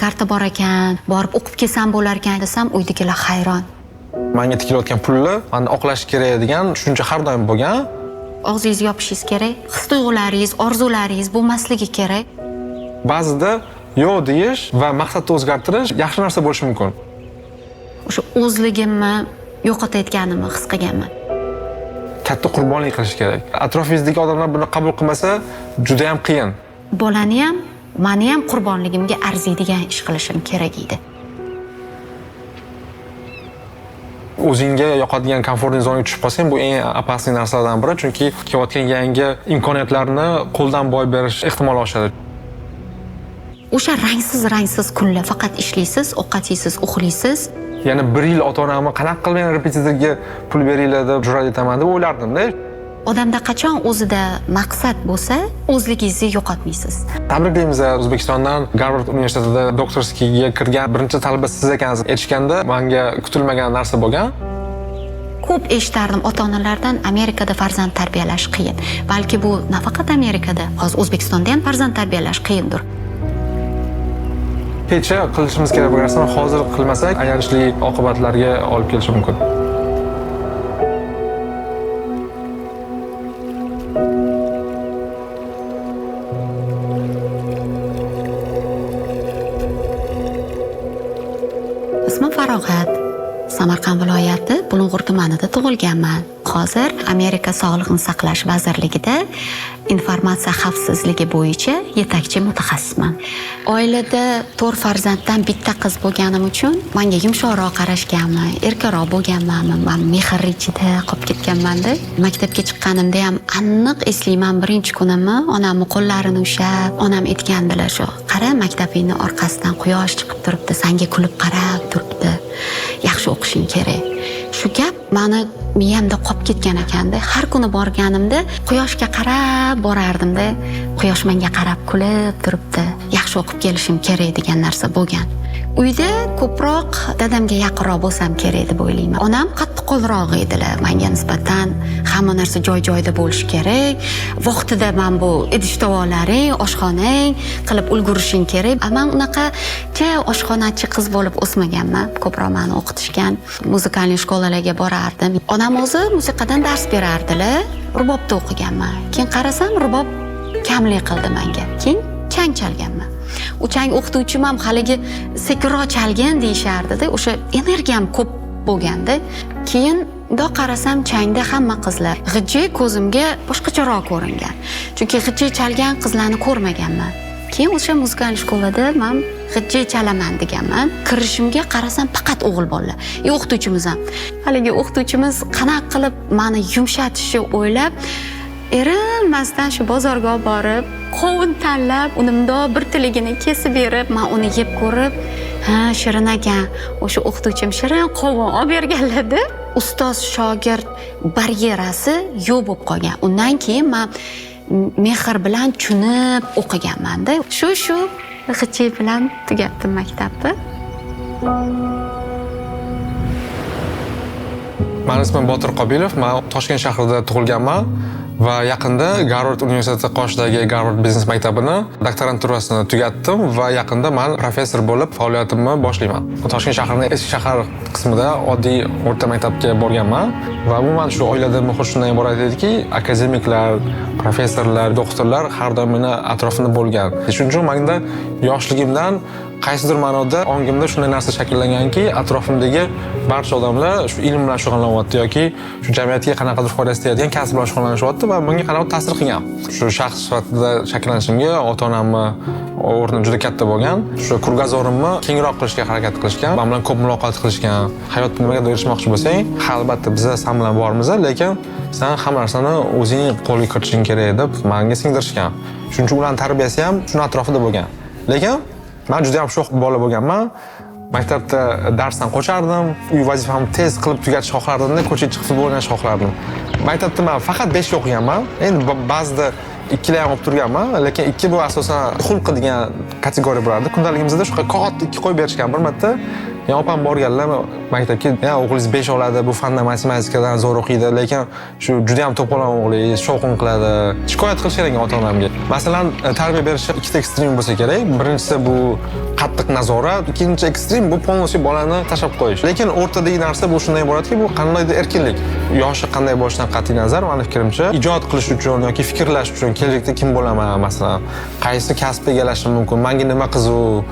karta bor ekan, borib o'qib kelsam bo'lar ekan desam, uydagilar hayron. Menga tikilayotgan pulni meni oqlash kerak degan tushuncha har doim bo'lgan. Og'zingizni yopishingiz kerak, his-tuyg'ularingiz, orzularingiz bo'lmasligi kerak. Ba'zida yo'q deyish va maqsadni o'zgartirish yaxshi narsa bo'lishi mumkin. O'sha o'zligimni yo'qotayotganimni his qilganman. Katta qurbonlik qilish kerak. Atrofingizdagi odamlar buni qabul qilmasa, juda ham qiyin. Bolani ham, meni ham qurbonligimga arziydigan ish qilishim kerak edi. O'zingga yoqadigan komfortli zonaga tushib qolsang, bu eng opasniy narsalardan biri, chunki kelayotgan yangi imkoniyatlarni qo'ldan boy berish ehtimoli oshadi. O'sha rangsiz kunlar faqat ishlaysiz, ovqat yeysiz, uxlaysiz. Yana 1 yil ota-onamni qanaqa qilib yana repetitorga pul beringlar deb jur'at etaman deb o'ylardim-da. Odamda qachon o'zida maqsad bo'lsa, o'zligingizni yo'qotmaysiz. Tabriklaymiz, O'zbekistondan Garvard universitetida doktorskiga kirgan birinchi talaba siz ekansiz aytishganda menga kutilmagan narsa bo'lgan. Ko'p eshitardim ota-onalardan, Amerikada farzand tarbiyalash qiyin. Balki bu nafaqat Amerikada, hozir O'zbekistonda ham farzand tarbiyalash qiyindir. Kecha qilishimiz kerak bo'lgan narsani hozir qilmasak, ayanchli oqibatlarga olib kelishi mumkin. Ismim Farog'at. Samarqand viloyati Bulung'ur tumanida tug'ilganman. Hozir Amerika Sog'liqni saqlash vazirligida informatsiya xavfsizligi bo'yicha yetakchi mutaxassisman. Oilada 4 farzanddan bitta qiz bo'lganim uchun menga yumshoqroq qarashganmi, erkaroq bo'lganmanmi, men mehr ichida qolib ketganman-da. Maktabga chiqqanimda ham aniq eslayman, birinchi kunimni onamning qo'llarini ushlab, onam aytgandilar shu: "Qara, maktabingning orqasidan quyosh chiqib turibdi, senga kulib qarab turibdi. Yaxshi o'qishing kerak." Shu gap meni miyamda qolib ketgan ekanda. Har kuni borganimda quyoshga qarab borardim-da. Quyosh menga qarab kulib turibdi. Yaxshi o'qib kelishim kerak degan narsa bo'lgan. Uyda ko'proq dadamga yaqinroq bo'lsam kerak deb o'ylayman. Onam qattiqqo'lroq edilar. Menga nisbatan hamma narsa joy-joyida bo'lishi kerak. Vaqtida men bu idish-tovoqlaring, oshxonang qilib ulgurishing kerak. Men unaqa oshxonachi qiz bo'lib o'smaganman. Ko'proq meni o'qitishgan, muzikal shkolalarga borardim. Onam o'zi musiqadan dars berardilar. Rubobda o'qiganman. Keyin qarasam, rubob kamlik qildi menga. Keyin chang chalganman. U chang o'qituvchim ham haligi sekinroq chalgan deyishardi-da, o'sha energiyam ko'p bo'lganda. Keyin bundoq qarasam, changda hamma qizlar g'ijji ko'zimga boshqacharoq ko'ringan. Chunki g'ijji chalgan qizlarni ko'rmaganman. Keyin o'sha muzikal shkolada men g'ijji chalaman deganman. Kirishimga qarasam faqat o'g'il bolalar. O'qituvchimiz ham. Haligi o'qituvchimiz qanaqa qilib meni yumshatishni o'ylab, erinmasdan shu bozorga olib borib, qovun tanlab, uni mundoq bir tiligini kesib berib, men uni yeb ko'rib, ha, shirin ekan. O'sha o'qituvchim shirin qovun olib berganlarda, ustoz shogird baryerasi yo'q bo'lib qolgan. Undan keyin men mehr bilan tushunib o'qiganman-da. Shu g'ijji bilan tugatdim maktabni. Mening ismim Botir Qobilov, men Toshkent shahrida tug'ilganman va yaqinda Garvard universiteti qoshidagi Garvard biznes maktabini doktoranturasini tugatdim va yaqinda men professor bo'lib faoliyatimni boshlayman. Toshkent shahrining eski shahar qismida oddiy o'rta maktabga borganman va umuman shu oilada muhit shundan iborat ediki, akademiklar, professorlar, doktorlar har doim meni atrofimda bo'lgan. Shuning uchun menda yoshligimdan qaysidir ma'noda ongimda shunday narsa shakllanganki, atrofimdagi barcha odamlar shu ilm bilan shug'ullanyapti yoki shu jamiyatga qanaqadir foydasi tegadigan kasb bilan shug'ullanishyapti va bunga qanaqadir ta'sir qilgan. Shu shaxs sifatida shakllanishimga ota-onamni o'rni juda katta bo'lgan. Shu krugozorimni kengroq qilishga harakat qilishgan, men bilan ko'p muloqot qilishgan. Hayotda nimaga erishmoqchi bo'lsang, albatta biz sen bilan bormiz, lekin sen hamma narsani o'zing qo'lga kiritishing kerak deb menga singdirishgan. Shuning uchun ularning tarbiyasi ham shuni atrofida bo'lgan. Lekin men juda ham sho'x bola bo'lganman. Maktabda darsdan qochardim, uy vazifamni tez qilib tugatishni xohlardim-da, ko'chaga chiqib futbol o'ynashni xohlardim. Maktabda men faqat 5 o'qiganman. Endi ba'zida 2 ham olib turganman, lekin 2 bu asosan xulq degan kategoriya bo'lardi. Kundaligimizda shu qog'ozda 2 qo'yib berishgan bir marta. Yani opam borganlar maktabga, "Ya o'g'lingiz 5 oladi, bu fanda matematikadan zo'r o'qiydi, lekin shu juda ham to'polon o'g'lingiz, shovqin qiladi." Shikoyat qilishgan ekan ota-onamga. Masalan, tarbiya berish ikkita ekstrem bo'lsa kerak. Birinchisi bu qattiq nazorat, ikkinchi ekstrem bu polностью bolani tashlab qo'yish. Lekin o'rtadagi narsa bu shunday iboratki, bu qandaydir erkinlik. Yoshi qanday bo'lishidan qat'iy nazar, meni fikrimcha, ijod qilish uchun yoki fikrlash uchun kelajakda kim bo'laman, masalan, qaysi kasb egallashim mumkin, menga nima qiziq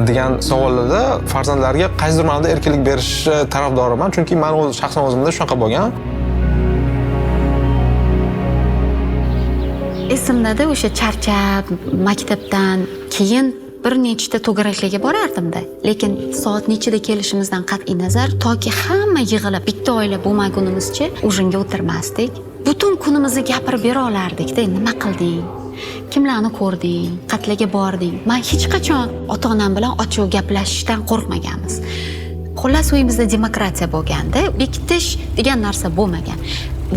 degan savollarda farzandlarga qaysidir ma'noda erkinlik berish tarafdoriman, chunki men shaxsan o'zimda shunaqa bo'lgan. Esimda o'sha charchab maktabdan keyin bir nechta to'garaklarga borardimda, lekin soat nechida kelishimizdan qat'iy nazar toki hamma yig'ilib bitta oila bo'lmagunimizcha o'yinga o'tirmasdik. Butun kunimizni gapirib bera olardik-da, nima qilding? Kimlarni ko'rding? Qatlarga bording? Men hech qachon ota-onam bilan ochiq gaplashishdan qo'rqmaganmiz. Xullas uyimizda demokratiya bo'lganda, bekitish degan narsa bo'lmagan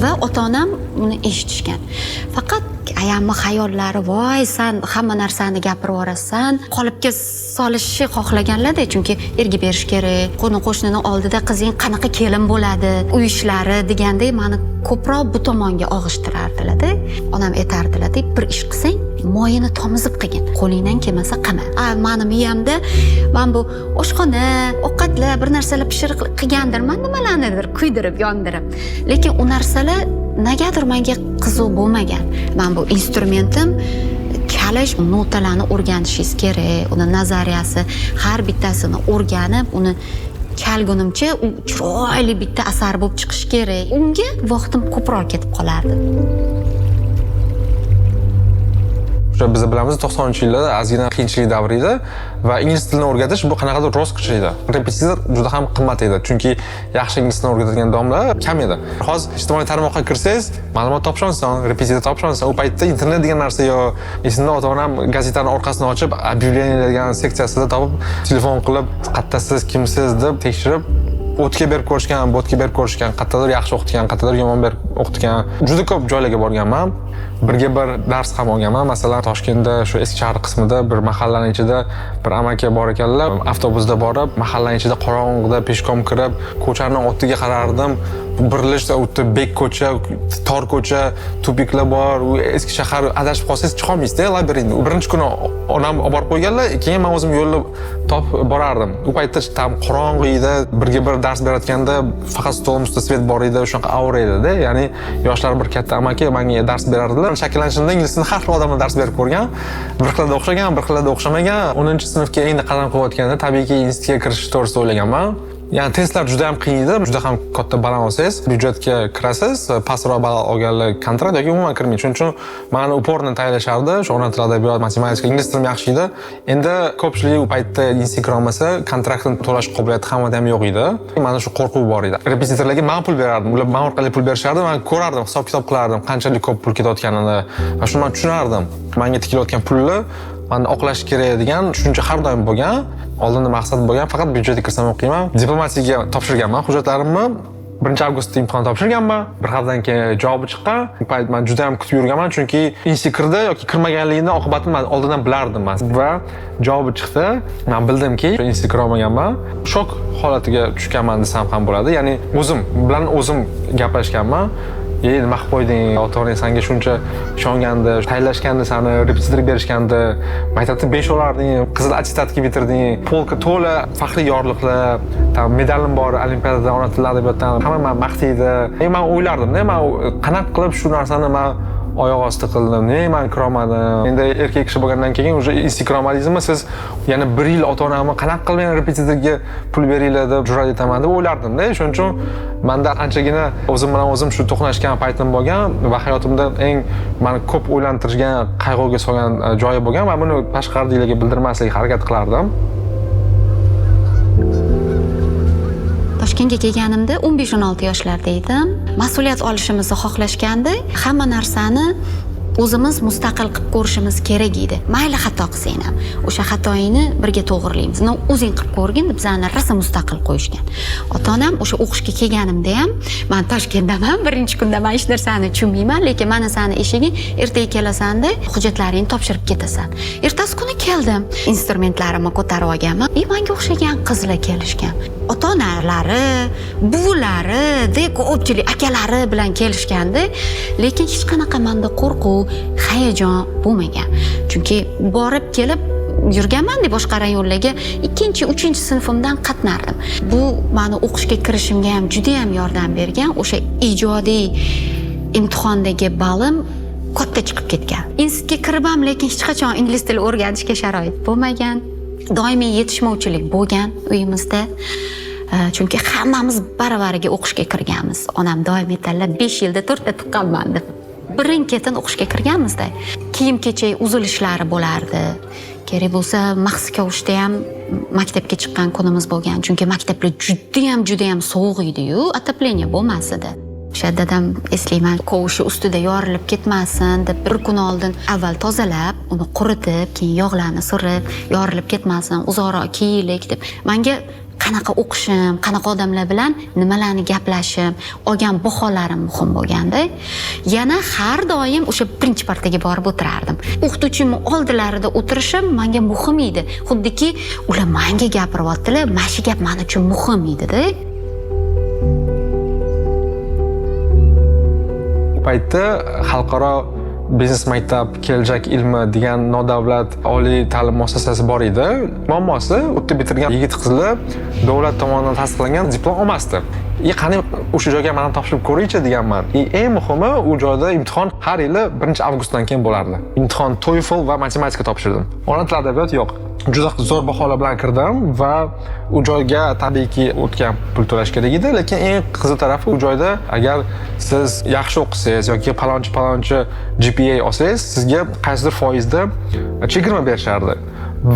va ota-onam uni eshitishgan. Faqat ayamni xayollari, "Voy, sen hamma narsani gapirib yuborasan", qolipga solishni xohlaganlar-da, chunki erga berish kerak, qo'ni-qo'shnining oldida qizing qanaqa kelin bo'ladi, uy ishlari degandek meni ko'proq bu tomonga og'ishtirardilar-da. Onam aytardilar-da, "Bir ish qilsang, moyini tomizib qilgin, qo'lingdan kelmasa qilma." Meni miyamda men bu oshxona, ovqatlar, bir narsalar pishirib qilgandirman, nimalarnidir kuydirib, yondirib. Lekin u narsalar negadir menga qiziq bo'lmagan. Men bu instrumentim chalish, notalarni o'rganishingiz kerak, uni nazariyasi, har bittasini o'rganib, uni chalgunimcha u chiroyli bitta asar bo'lib chiqish kerak. Unga vaqtim ko'proq ketib qolardi. Biz bilamiz 90-yillarda ozgina qiyinchilik davri edi va ingliz tilini o'rgatish bu qanaqadir roskosha edi. Repetitor juda ham qimmat edi, chunki yaxshi ingliz tilini o'rgatadigan domla kam edi. Hozir ijtimoiy tarmoqqa kirsangiz, ma'lumot topishonsan, repetitor topishonsan. U paytda internet degan narsa yo'q. Esimda ota-onam gazetani orqasini ochib, объявление degan seksiyasida topib, telefon qilib, "Qattasiz, kimsiz?" deb tekshirib, o'tga berib ko'rishgan, botga berib ko'rishgan, qayerdadir yaxshi o'qitgan, qayerdadir yomon berib o'qitgan. Juda ko'p joylarga borganman. Birga bir dars ham olganman. Masalan, Toshkentda shu eski shahar qismida bir mahallaning ichida bir amaki bor ekanlar. Avtobusda borib, mahallaning ichida qorong'ida peshkom kirib, ko'chaning o'tiga qarardim. Birilishda o'tda bek ko'cha, tor ko'cha, tupiklar bor. U eski shahar adashib qolsangiz chiqolmaysiz-da, labirint. Birinchi kuni onam olib borib qo'yganlar, keyin men o'zim yo'lni topib borardim. U paytda tam qorong'i edi. Birga bir dars berayotganda faqat stolimizda svet bor edi, shunaqa aura edi-da. Ya'ni yoshlar bir katta amaki menga dars berardilar. Shakllanishimda ingliz tilini har xil odamlar dars berib ko'rgan. Bir xillarda o'xshagan, bir xillarda o'xshamagan. 10-sinfga endi qadam qo'yayotganda tabiiyki institutga kirish to'g'risida o'ylaganman. Ya'ni testlar juda ham qiyin edi, juda ham katta baland olsangiz, byudjetga kirasiz, pastroq ball olganlar kontrakt yoki umuman kirmaydi. Shuning uchun meni uporni tayyorlashardi. Shu ona tili, adabiyot, matematika, ingliz tilim yaxshi edi. Endi ko'pchilik u paytda institutga kirmasa, kontraktni to'lash qobiliyati hammadan ham yo'q edi. Mana shu qo'rquv bor edi. Repetitorlarga men pul berardim. Ular men orqali pul berishardi, men ko'rardim, hisob-kitob qilardim, qanchalik ko'p pul ketayotganini. Va shuni men tushunardim. Menga tikilayotgan pulni meni oqlash kerak degan tushuncha har doim bo'lgan. Oldinda maqsad bo'lgan, faqat byudjetga kirsam o'qiyman. Diplomatiyaga topshirganman hujjatlarimni. 1-avgustda imtihon topshirganman. Bir haftadan keyin javobi chiqqan. Bu payt men juda ham kutib yurganman, chunki institutga kirdi yoki kirmaganligini oqibatini men oldindan bilardim men. Va javobi chiqdi. Men bildimki, institutga kira olmaganman. Shok holatiga tushganman desam ham bo'ladi. Ya'ni o'zim bilan o'zim gaplashganman. Nima qilib qo'yding? Ota-onang senga shuncha ishongandi, tayyorlashgandi, seni repetitor berishgandi. Maktabda 5 olarding, qizil attestatga bitirding, polka to'la faxriy yorliqlar, tam medalim bor, olimpiadada ona tili adabiyotdan hamma meni maqtaydi. Men o'ylardim-da, men qanaqa qilib shu narsani men oyoq osti qildim, men kira olmadim. Endi erkak kishi bo'lgandan keyin o'sha instinkromadizmni siz yana 1 yil ota-onamni qanaqa qilib men repetitorga pul beringlar deb jur'at etaman deb o'ylardim-da. Shuning uchun menda anchagina o'zim bilan o'zim shu to'qnashgan paytim bo'lgan va hayotimda eng meni ko'p o'ylantirgan, qayg'uga solgan joyi bo'lgan. Men buni tashqaridagilarga bildirmaslikka harakat qilardim. Toshkentga kelganimda 15-16 yoshlarda edim. Mas'uliyat olishimizni xohlashganda hamma narsani o'zimiz mustaqil qilib ko'rishimiz kerak edi. Mayli xato qilsang ham, o'sha xatoingni birga to'g'rilaymiz. O'zing qilib ko'rgin deb bizani rosa mustaqil qo'yishgan. Ota-onam o'sha o'qishga kelganimda ham, men Toshkentdaman, birinchi kunda men hech narsani tushunmayman, lekin mana seni eshiging ertaga kelasan-da, hujjatlaringni topshirib ketasan. Ertasi kuni keldim, instrumentlarimni ko'tarib olganman. Menga o'xshagan qizlar kelishgan. Ota-onalari, buvilari, ko'pchilik akalari bilan kelishganda, lekin hech qanaqa menda qo'rquv, hayajon bo'lmagan. Chunki borib kelib yurganman-da boshqa rayonlarga 2-3 sinfimdan qatnardim. Bu meni o'qishga kirishimga ham juda ham yordam bergan. O'sha ijodiy imtihondagi balim katta chiqib ketgan. Institutga kirib ham, lekin hech qachon ingliz tili o'rganishga sharoit bo'lmagan. Doimiy yetishmovchilik bo'lgan uyimizda. Chunki hammamiz baravariga o'qishga kirganmiz. Onam doim aytadilar, 5 yilda 4 ta tuqqanman deb. Birin-ketin o'qishga kirganmizda. Kiyim-kechak uzilishlari bo'lardi. Kerak bo'lsa, maxsi kavushda ham maktabga chiqqan kunimiz bo'lgan. Chunki maktablar juda ham sovuq edi-yu, отопление bo'lmas edi. O'sha dadam eslayman, kovushi ustida yorilib ketmasin deb bir kun oldin avval tozalab, uni quritib, keyin yog'larni surib, yorilib ketmasin, uzoqroq kiyinlik deb. Menga qanaqa o'qishim, qanaqa odamlar bilan nimalarni gaplashim, olgan baholarim muhim bo'lganda, yana har doim o'sha birinchi partaga borib o'tirardim. O'qituvchimning oldilarida o'tirishim menga muhim edi. Xuddiki ular menga gapiryaptilar, mana shu gap men uchun muhim edi-da. Paytda xalqaro biznes maktab kelajak ilmi degan nodavlat oliy ta'lim muassasasi bor edi. Muammosi, o'tda bitirgan yigit qizlar davlat tomonidan tasdiqlangan diplom olmasdi. Qani o'sha joyga men ham topshirib ko'raychi deganman. Eng muhimi, u joyda imtihon har yili 1-avgustdan keyin bo'lardi. Imtihon TOEFL va matematika topshirdim. Ona tili adabiyot yo'q. Juda zo'r baholar bilan kirdim va u joyga tabiiyki o'tgan pul to'lash kerak edi, lekin eng qiziq tarafi u joyda agar siz yaxshi o'qisangiz yoki palonchi GPA olsangiz, sizga qaysidir foizda chegirma berishardi.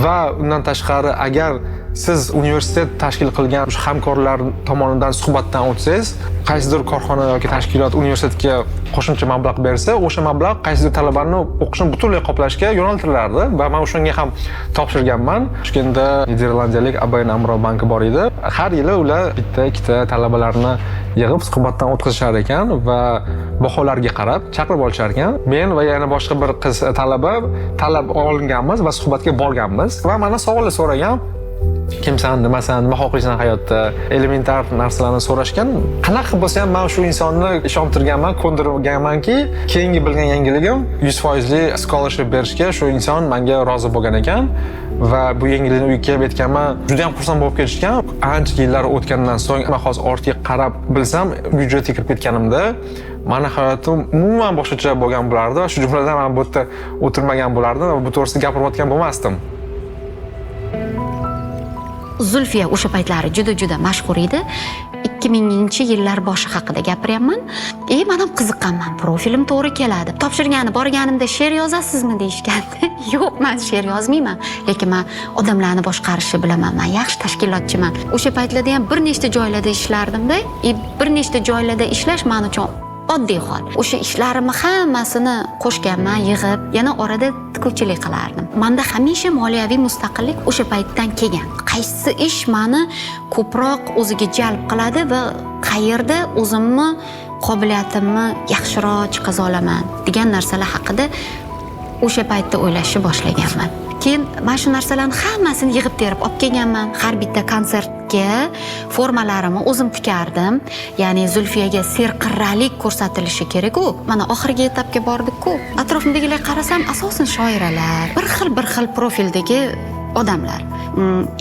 Va undan tashqari agar siz universitet tashkil qilgan hamkorlar tomonidan suhbatdan o'tsangiz, qaysidir korxona yoki tashkilot universitetga qo'shimcha mablag' bersa, o'sha mablag' qaysidir talabani o'qishini butunlay qoplashga yo'naltirilardi va men o'shanga ham topshirganman. Toshkentda Niderlandiyalik ABN AMRO banki bor edi. Har yili ular bitta-ikkita talabalarni yig'ib suhbatdan o'tkazishar ekan va baholarga qarab chaqirib olishar ekan. Men va yana boshqa bir qiz talab olinganmiz va suhbatga borganmiz va mana savollar so'ragan. Kimsan, nimasan, nima xohlaysan hayotda, elementar narsalarni so'rashgan. Qanaqa bo'lsa ham men shu insonni ishontirganman, ko'ndirganmanki, keyingi bilgan yangiligim 100% scholarship berishga shu inson menga rozi bo'lgan ekan va bu yangilikni uyga kelib aytganman. Juda ham xursand bo'lib ketishgan. Ancha yillar o'tgandan so'ng men hozir ortga qarab bilsam, byudjetga kirib ketganimda meni hayotim umuman boshqacha bo'lgan bo'lardi va shu jumladan men bu yerda o'tirmagan bo'lardim va bu to'g'risida gapirayotgan bo'lmasdim. Zulfiya o'sha paytlari juda mashhur edi. 2000-yillar boshi haqida gapiryapman. Men ham qiziqqanman, profilim to'g'ri keladi. Topshirgani borganimda she'r yozasizmi deyishgandi. Yo'q, men she'r yozmayman, lekin men odamlarni boshqarishni bilaman. Men yaxshi tashkilotchiman. O'sha paytlarda ham bir nechta joylarda ishlardim-da. Bir nechta joylarda ishlash men uchun oddiy hol. O'sha ishlarimni hammasini qo'shganman, yig'ib, yana orada tikuvchilik qilardim. Menda hamisha moliyaviy mustaqillik o'sha paytdan kelgan. Qaysi ish meni ko'proq o'ziga jalb qiladi va qayerda o'zimni qobiliyatimni yaxshiroq chiqaza olaman degan narsalar haqida o'sha paytda o'ylashni boshlaganman. Keyin men shu narsalarni hammasini yig'ib terib olib kelganman. Har bitta konsertga formalarimni o'zim tikardim. Ya'ni Zulfiyaga serqirralik ko'rsatilishi kerak-ku. Mana oxirgi etapga bordik-ku. Atrofimdagilar qarasam, asosan shoiralar, bir xil profildagi odamlar.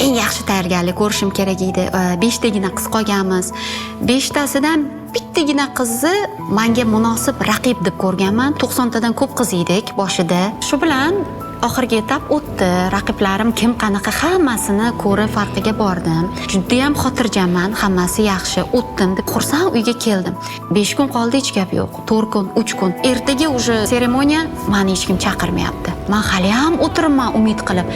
Eng yaxshi tayyorgarlik ko'rishim kerak edi. 5 tagina qiz qolganmiz. 5 tasidan bittagina qizni menga munosib raqib deb ko'rganman. 90 tadan ko'p qiz edik boshida. Shu bilan oxirgi etap o'tdi. Raqiblarim kim qanaqa hammasini ko'rib farqiga bordim. Juda ham xotirjamman, hammasi yaxshi. O'tdim deb xursand uyga keldim. 5 kun qoldi, hech gap yo'q. 4 kun, 3 kun. Ertaga уже seremoniya, meni hech kim chaqirmayapti. Men hali ham o'tiribman umid qilib,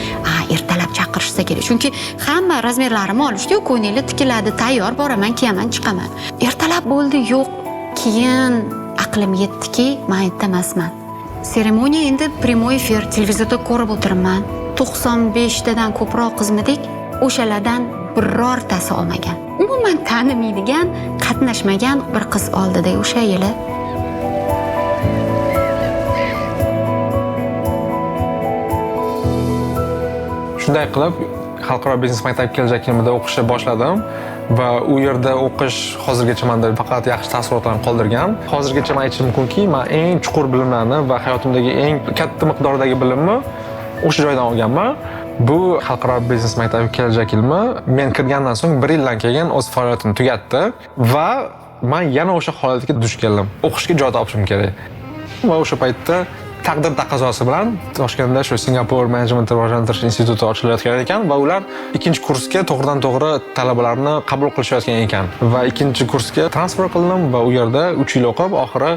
ertalab chaqirishsa kerak. Chunki hamma razmerlarimni olishdi, ko'ylaklar tikiladi, tayyor boraman, kiyaman, chiqaman. Ertalab bo'ldi, yo'q. Keyin aqlim yetdiki, men erta emasman. seremoniya endi prямой efir televizorda ko'rib o'tiribman. 95 tadan ko'proq qizmidik, o'shalardan birortasi olmagan. Umuman tanimaydigan, qatnashmagan bir qiz oldida o'sha yili. Shunday qilib, xalqaro biznes maktabi kelajak ilmida o'qishni boshladim va u yerda o'qish hozirgacha menda faqat yaxshi taassurotlarni qoldirgan. Hozirgacha men aytishim mumkinki, men eng chuqur bilimlarni va hayotimdagi eng katta miqdordagi bilimni o'sha joydan olganman. Bu xalqaro biznes maktabi kelajak ilmi men kirgandan so'ng 1 yildan keyin o'z faoliyatini tugatdi va men yana o'sha holatga duch keldim. O'qishga joy topishim kerak. Va o'sha paytda taqdir taqozosi bilan Toshkentda shu Singapur Management rivojlantirish instituti ochilayotgan ekan va ular ikkinchi kursga to'g'ridan-to'g'ri talabalarni qabul qilishayotgan ekan. Va ikkinchi kursga transfer qildim va u yerda 3 yil o'qib, oxiri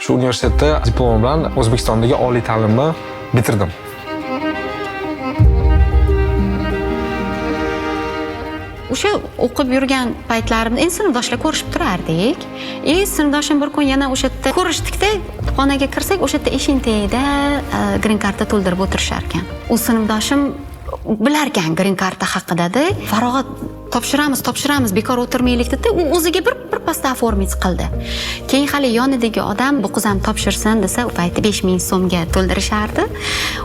shu universitetda diplom bilan O'zbekistondagi oliy ta'limni bitirdim. O'sha o'qib yurgan paytlarimda sinfdoshlar ko'rishib turardik. Sinfdoshim bir kun yana o'sha yerda ko'rishdikda, xonaga kirsak, o'sha yerda eshik tagida green cardni to'ldirib o'tirishar ekan. U sinfdoshim bilar ekan green card haqida-da, farog'at topshiramiz, bekor o'tirmaylik dedi. U o'ziga bir pasda оформить qildi. Keyin hali yonidagi odam bu qiz ham topshirsin desa, u payti 5000 so'mga to'ldirishardi.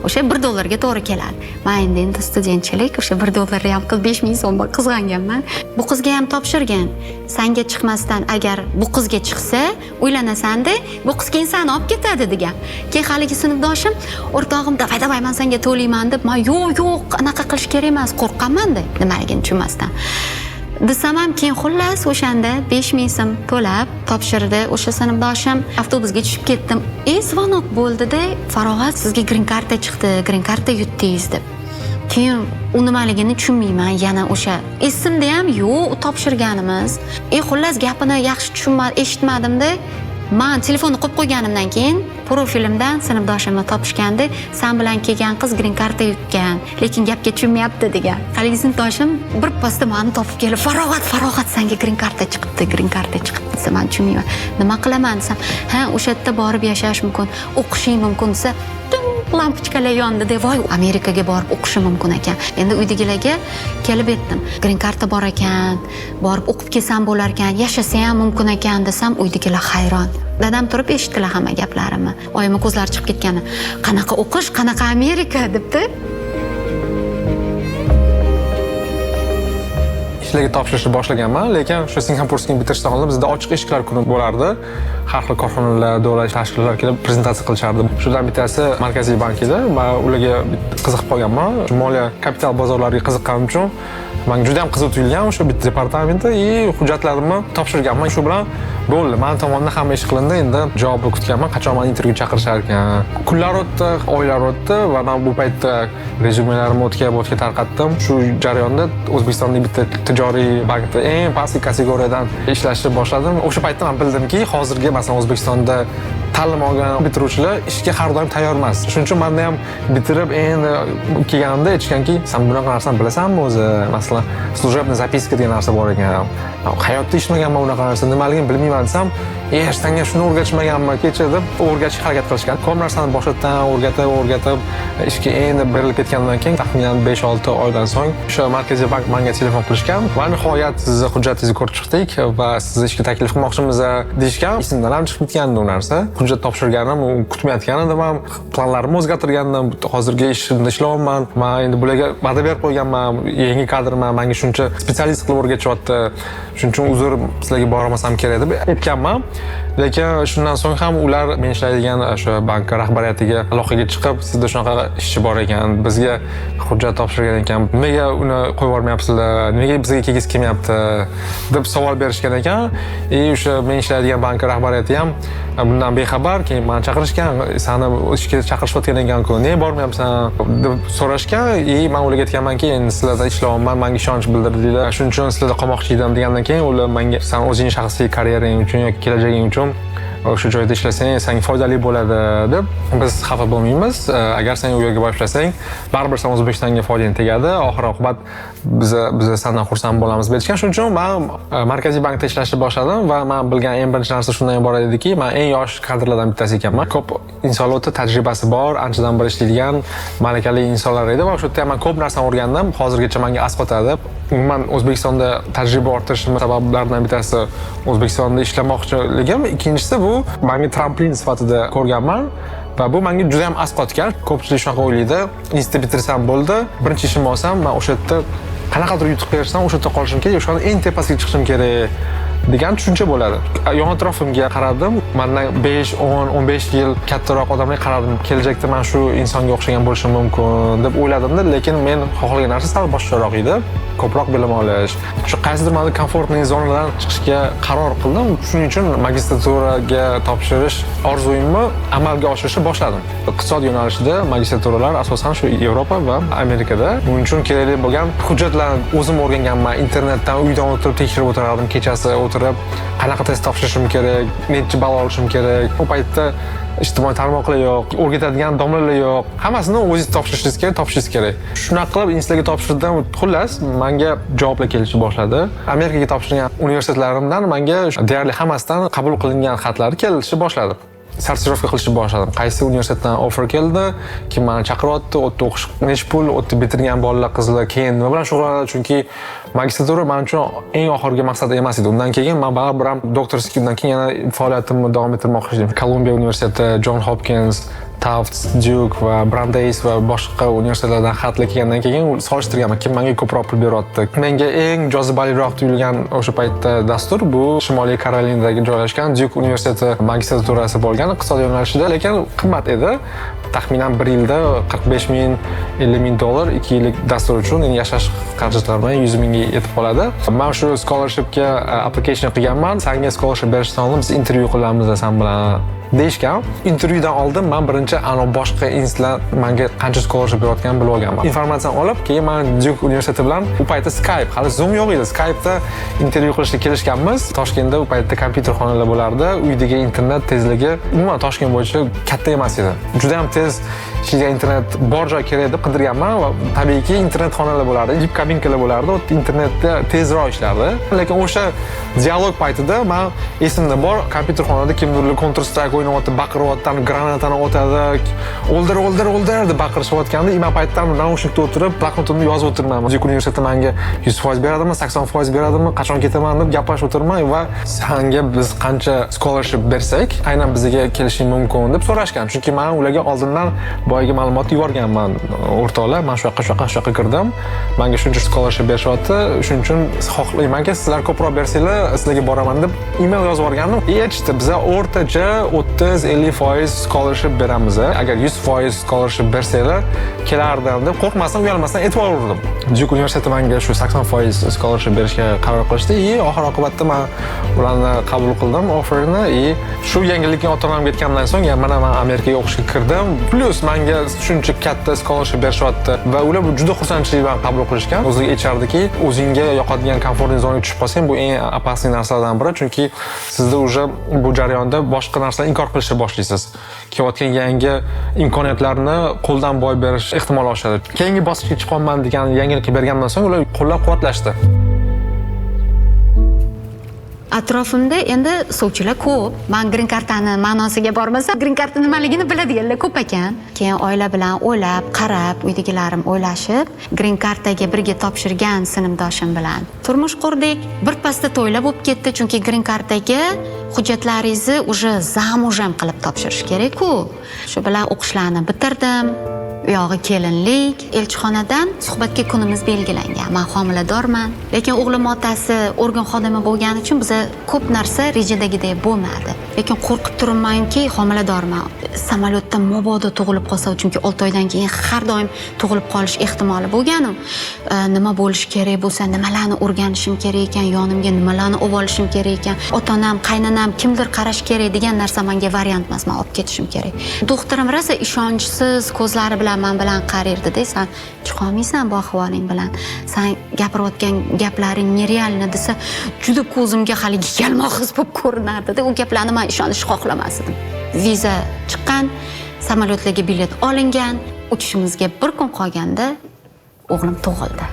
O'sha $1 ga to'g'ri keladi. Men endi studentchilik, o'sha $1 ham qilib 5000 so'mga qizg'anganman. Bu qizga ham topshirgan. Senga chiqmasdan agar bu qizga chiqsa, o'ylanasan-da, bu qiz keyin seni olib ketadi degan. Keyin haligi sinfdoshim, o'rtog'im davay men senga to'layman deb, men yo'q, anaqa qilish kerak emas, qo'rqaman-da, nimaligini tushunmasdan. Desam ham keyin xullas o'shanda 5000 so'm to'lab topshirdi. O'sha sinfdoshim avtobusga tushib ketdim. Zvonok bo'ldida, farog'at sizga green card chiqdi, green card yutdingiz deb. Keyin u nimaligini tushunmayman. Yana o'sha esimda ham yo'q, topshirganimiz. Xullas gapini yaxshi eshitmadim-da. Men telefonni qo'yib qo'yganimdan keyin profilimdan sinfdoshimni topishgandi. Sen bilan kelgan qiz green card yutgan, lekin gapga tushunmayapti degan. Haligi sinfdoshim bir pasda meni topib kelib, "Farog'at, senga green card chiqibdi, green card chiqibdi" desa, men tushunmayman. Nima qilaman desam, "Ha, o'sha yerda borib yashash mumkin, o'qishing mumkin" desa, lampochkalar yonida, voy, Amerikaga borib o'qishim mumkin ekan. Endi uydagilarga kelib aytdim. Green card bor ekan, borib o'qib kelsam bo'lar ekan, yashasa ham mumkin ekan desam, uydagilar hayron. Dadam turib eshitdilar hamma gaplarimni. Oyimni ko'zlari chiqib ketgani. Qanaqa o'qish, qanaqa Amerika debdi. ishlarga topshirishni boshlaganman, lekin shu Singapurskni bitirishdan oldin bizda ochiq eshiklar kuni bo'lardi. Har xil korxonalar, davlat tashkilotlar kelib prezentatsiya qilishardi. Shulardan bittasi Markaziy bank edi va ularga qiziqib qolganman. Moliya kapital bozorlariga qiziqqanim uchun menga juda ham qiziq tuyulgan o'sha bitta departamentda hujjatlarimni topshirganman. Shu bilan bo'ldi. Men tomonidan hamma ish qilindi. Endi javobni kutganman, qachon meni intervyuga chaqirishar ekan. Kunlar o'tdi, oylar o'tdi va men bu paytda rezumelarimni o'tga tarqatdim. Shu jarayonda O'zbekistondagi bitta tijoriy bankda eng pastki kategoriyadan ishlashni boshladim. O'sha paytda men bildimki, hozirgi masalan O'zbekistonda ta'lim olgan bitiruvchilar ishga har doim tayyor emas. Shuning uchun menda ham bitirib endi kelganimda aytishganki, "Sen bunaqa narsani bilasanmi o'zi? Masalan, служебный zapiska degan narsa bor ekan. Hayotda ishmaganman unaqa narsa, nimaligini bilmayman" desam, "Senga shuni o'rgatishmaganman kecha" deb o'rgatishga harakat qilishgan. Ko'p narsani boshdan o'rgatib ishga endi berilib ketgandan keyin taxminan 5-6 oydan so'ng o'sha Markaziy bank menga telefon qilishgan va nihoyat sizni hujjatingizni ko'rib chiqdik va sizni ishga taklif qilmoqchimiz deyishgan. Esimdan ham chiqib ketgandi u narsa. Hujjat topshirganim, u kutmayotgan edim ham. Planlarimni o'zgartirgandim. Hozirgi ishimda ishlayapman. Men endi bularga va'da berib qo'yganman. Yangi kadrman, menga shuncha spetsialist qilib o'rgatyapti. Shuning uchun uzr, sizlarga bormasam kerak deb aytganman. Lekin shundan so'ng ham ular men ishlaydigan o'sha bank rahbariyatiga aloqaga chiqib, sizda shunaqa ishchi bor ekan, bizga hujjat topshirgan ekan, nimaga uni qo'yib yubormayapsizlar, nimaga bizga kelgisi kelmayapti deb savol berishgan ekan. O'sha men ishlaydigan bank rahbariyati ham bundan bexabar. Keyin meni chaqirishgan, "Seni ishga chaqirishayotgan ekan-ku, nega bormayapsan?" deb so'rashgan. Men ularga aytganmanki, "Endi sizlarda ishlayapman, menga ishonch bildirdinglar. Shuning uchun sizlarda qolmoqchi edim" degandan keyin ular menga "Sen o'zing shaxsiy karyerang uchun yoki kelajaging uchun o'sha joyda ishlasang senga foydali bo'ladi deb biz xafa bo'lmaymiz. Agar sen u yerga borib ishlasang, baribir sen O'zbekistonga foydang tegadi. Oxir oqibat biz sendan xursand bo'lamiz deyishgan. Shuning uchun men Markaziy bankda ishlashni boshladim va men bilgan eng birinchi narsa shundan iborat ediki, men eng yosh kadrlardan bittasi ekanman. Ko'p insonlar o'ta tajribasi bor, anchadan beri ishlaydigan malakali insonlar edi va o'sha yerda men ko'p narsani o'rgandim. Hozirgacha menga asqotadi. Umuman O'zbekistonda tajriba orttirish sabablaridan bittasi O'zbekistonda ishlamoqchiligim, ikkinchisi bu menga tramplin sifatida ko'rganman va bu menga juda ham asqotgan. Ko'pchilik shunaqa o'ylaydi, institutni bitirsam bo'ldi, birinchi ishim olsam, men o'sha yerda qanaqadir yutuq bersam, o'sha yerda qolishim kerak, o'shani eng tepasiga chiqishim kerak degan tushuncha bo'ladi. Yon atrofimga qaradim, mendan 5, 10, 15 yil kattaroq odamlarga qaradim. Kelajakda men shu insonga o'xshagan bo'lishim mumkin deb o'yladim-da, lekin men xohlagan narsa sal boshqaroq edi. Ko'proq bilim olish. Shu qaysidir mana komfortniy zonadan chiqishga qaror qildim. Shuning uchun magistraturaga topshirish orzuyimni amalga oshirishni boshladim. Iqtisod yo'nalishida magistraturalar asosan shu Yevropa va Amerikada. Buning uchun kerakli bo'lgan hujjatlarni o'zim o'rganganman. Internetdan uydan o'tirib tekshirib o'tirardim, kechasi o'tirib qanaqa test topshirishim kerak, necha ball olishim kerak. Bu paytda ijtimoiy tarmoqlar yo'q, o'rgatadigan domlalar yo'q. Hammasini o'zingiz topshirishingiz kerak. Shunaqa qilib institutga topshirdim. Xullas, menga javoblar kelishni boshladi. Amerikaga topshirgan universitetlarimdan menga deyarli hammasidan qabul qilingan xatlar kelishni boshladi. Sarsirovka qilishni boshladim. Qaysi universitetdan offer keldi, kim meni chaqiryapti, o'tda o'qish necha pul, o'tda bitirgan bolalar, qizlar keyin nima bilan shug'ullanadi, chunki magistratura men uchun eng oxirgi maqsad emas edi. Undan keyin men baribir ham doktorskidan keyin yana faoliyatimni davom ettirmoqchi edim. Kolumbiya universiteti, John Hopkins, Tufts, Duke va Brandeis va boshqa universitetlardan xatlar kelgandan keyin solishtirganman, kim menga ko'proq pul beryapti. Menga eng jozibaliroq tuyulgan o'sha paytda dastur bu Shimoliy Karolinadagi joylashgan Duke universiteti magistraturasi bo'lgan iqtisod yo'nalishida, lekin qimmat edi. Taxminan 1 yilda 45 ming, 50 ming dollar 2 yillik dastur uchun yashash xarajatlari bilan 100 mingga yetib qoladi. Men shu scholarshipga application qilganman. Senga scholarship berishdan oldin biz intervyu qilamiz san bilan deyishgan. Intervyudan oldin men birinchi boshqa institutlar menga qancha scholarship berayotganini bilib olganman. Informatsiyani olib, keyin men Duke universiteti bilan u paytda Skype, hali Zoom yo'q edi. Skype'da intervyu qilishga kelishganmiz. Toshkentda u paytda kompyuter xonalar bo'lardi. Uydagi internet tezligi umuman Toshkent bo'yicha katta emas edi. Juda ham tez ishlaydigan internet bor joy kerak deb qidirganman va tabiiyki internet xonalar bo'lardi, jip kabinkalar bo'lardi. U internetda tezroq ishlardi. Lekin o'sha dialog paytida men esimda bor, kompyuter xonada kimdir Counter Strike o'ynayotib, baqiryapti, granatani otadi, o'ldir deb baqirishayotganda, men paytdan naushnikda o'tirib, bloknotimni yozib o'tirman. Duke universiteti menga 100% beradimi, 80% beradimi, qachon ketaman deb gaplashib o'tirman va senga biz qancha scholarship bersak, aynan bizga kelishing mumkin deb so'rashgan. Chunki men ularga oldindan boyagi ma'lumot yuborganman. O'rtoqlar, men shu yoqqa kirdim. Menga shuncha scholarship berishyapti. Shuning uchun xohlaymanki, sizlar ko'proq bersanglar, sizlarga boraman deb email yozib yuborgandim. Aytishdi, biz o'rtacha 30-50% scholarship beramiz. Agar 100% scholarship bersanglar, kelardim deb qo'rqmasdan, uyalmasdan e'tibor berdim. Duke universiteti menga shu 80% scholarship berishga qaror qilishdi. Oxir oqibatda men ularni qabul qildim, offerni. Shu yangilikni ota-onamga aytgandan so'ng, mana men Amerikaga o'qishga kirdim. Plus menga shuncha katta scholarship berishyapti va ular juda xursandchilik bilan qabul qilishgan. O'ziga aytardiki, o'zingga yoqadigan komfortniy zonaga tushib qolsang, bu eng opasniy narsalardan biri, chunki sizda уже bu jarayonda boshqa narsalarni inkor qilishni boshlaysiz. Kelayotgan yangi imkoniyatlarni qo'ldan boy berish ehtimoli oshadi. Keyingi bosqichga chiqaman degan yangilikni bergandan so'ng ular qo'llab-quvvatlashdi. Atrofimda endi sovchilar ko'p. Men green kartani ma'nosiga bormasam, green karta nimaligini biladiganlar ko'p ekan. Keyin oila bilan o'ylab, qarab, uydagilarim o'ylashib, green kartaga birga topshirgan sinfdoshim bilan turmush qurdik. Birpasda to'ylar bo'lib ketdi, chunki green kartaga hujjatlaringizni уже zamujam qilib topshirish kerak-ku. Shu bilan o'qishlarni bitirdim. U yog'i kelinlik, elchixonadan suhbatga kunimiz belgilangan. Men homiladorman, lekin o'g'lim otasi organ xodimi bo'lgani uchun biza ko'p narsa rejadagidek bo'lmadi. Lekin qo'rqib turibmanki, homiladorman. Samolyotda mabodo tug'ilib qolsa, chunki 6 oydan keyin har doim tug'ilib qolish ehtimoli bo'lgan-u. Nima bo'lish kerak bo'lsa, nimalarni o'rganishim kerak ekan, yonimga nimalarni olib olishim kerak ekan, ota-onam, qaynonam kimdir qarash kerak degan narsa menga variant emas, men olib ketishim kerak. Doktorim rosa ishonchsiz ko'zlari bilan men bilan qaraydi-da, san chiqolmaysan bu ahvoling bilan. San gapirayotgan gaplaring nerealni desa, juda ko'zimga haligi yalmog'iz bo'lib ko'rinardi-da. U gaplarni men ishonishni xohlamas edim. Viza chiqqan, samolyotlarga bilet olingan, uchishimizga bir kun qolganda o'g'lim tug'ildi.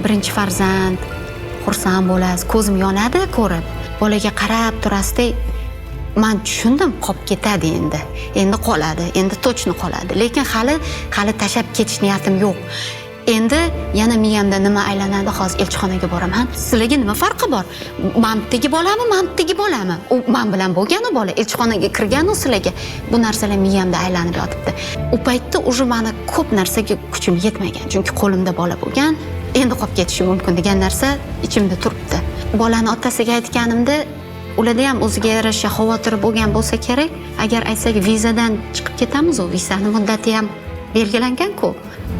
Birinchi farzand, xursand bo'lasiz, ko'zim yonadi ko'rib. Bolaga qarab turasizda, men tushundim, qolib ketadi endi. Endi qoladi, endi точно qoladi. Lekin hali tashab ketish niyatim yo'q. Endi yana miyamda nima aylanadi, hozir elchixonaga boraman. Sizlarga nima farqi bor? Mamtdagi bolami? U men bilan bo'lgan u bola, elchixonaga kirgan u sizlarga. Bu narsalar miyamda aylanib yotibdi. U paytda уже meni ko'p narsaga kuchim yetmagan, chunki qo'limda bola bo'lgan. Endi qolib ketishi mumkin degan narsa ichimda turibdi. Bolani otasiga aytganimda, ularda ham o'ziga yarasha xavotiri bo'lgan bo'lsa kerak. Agar aytsak vizadan chiqib ketamiz, u vizani muddati ham belgilangan-ku.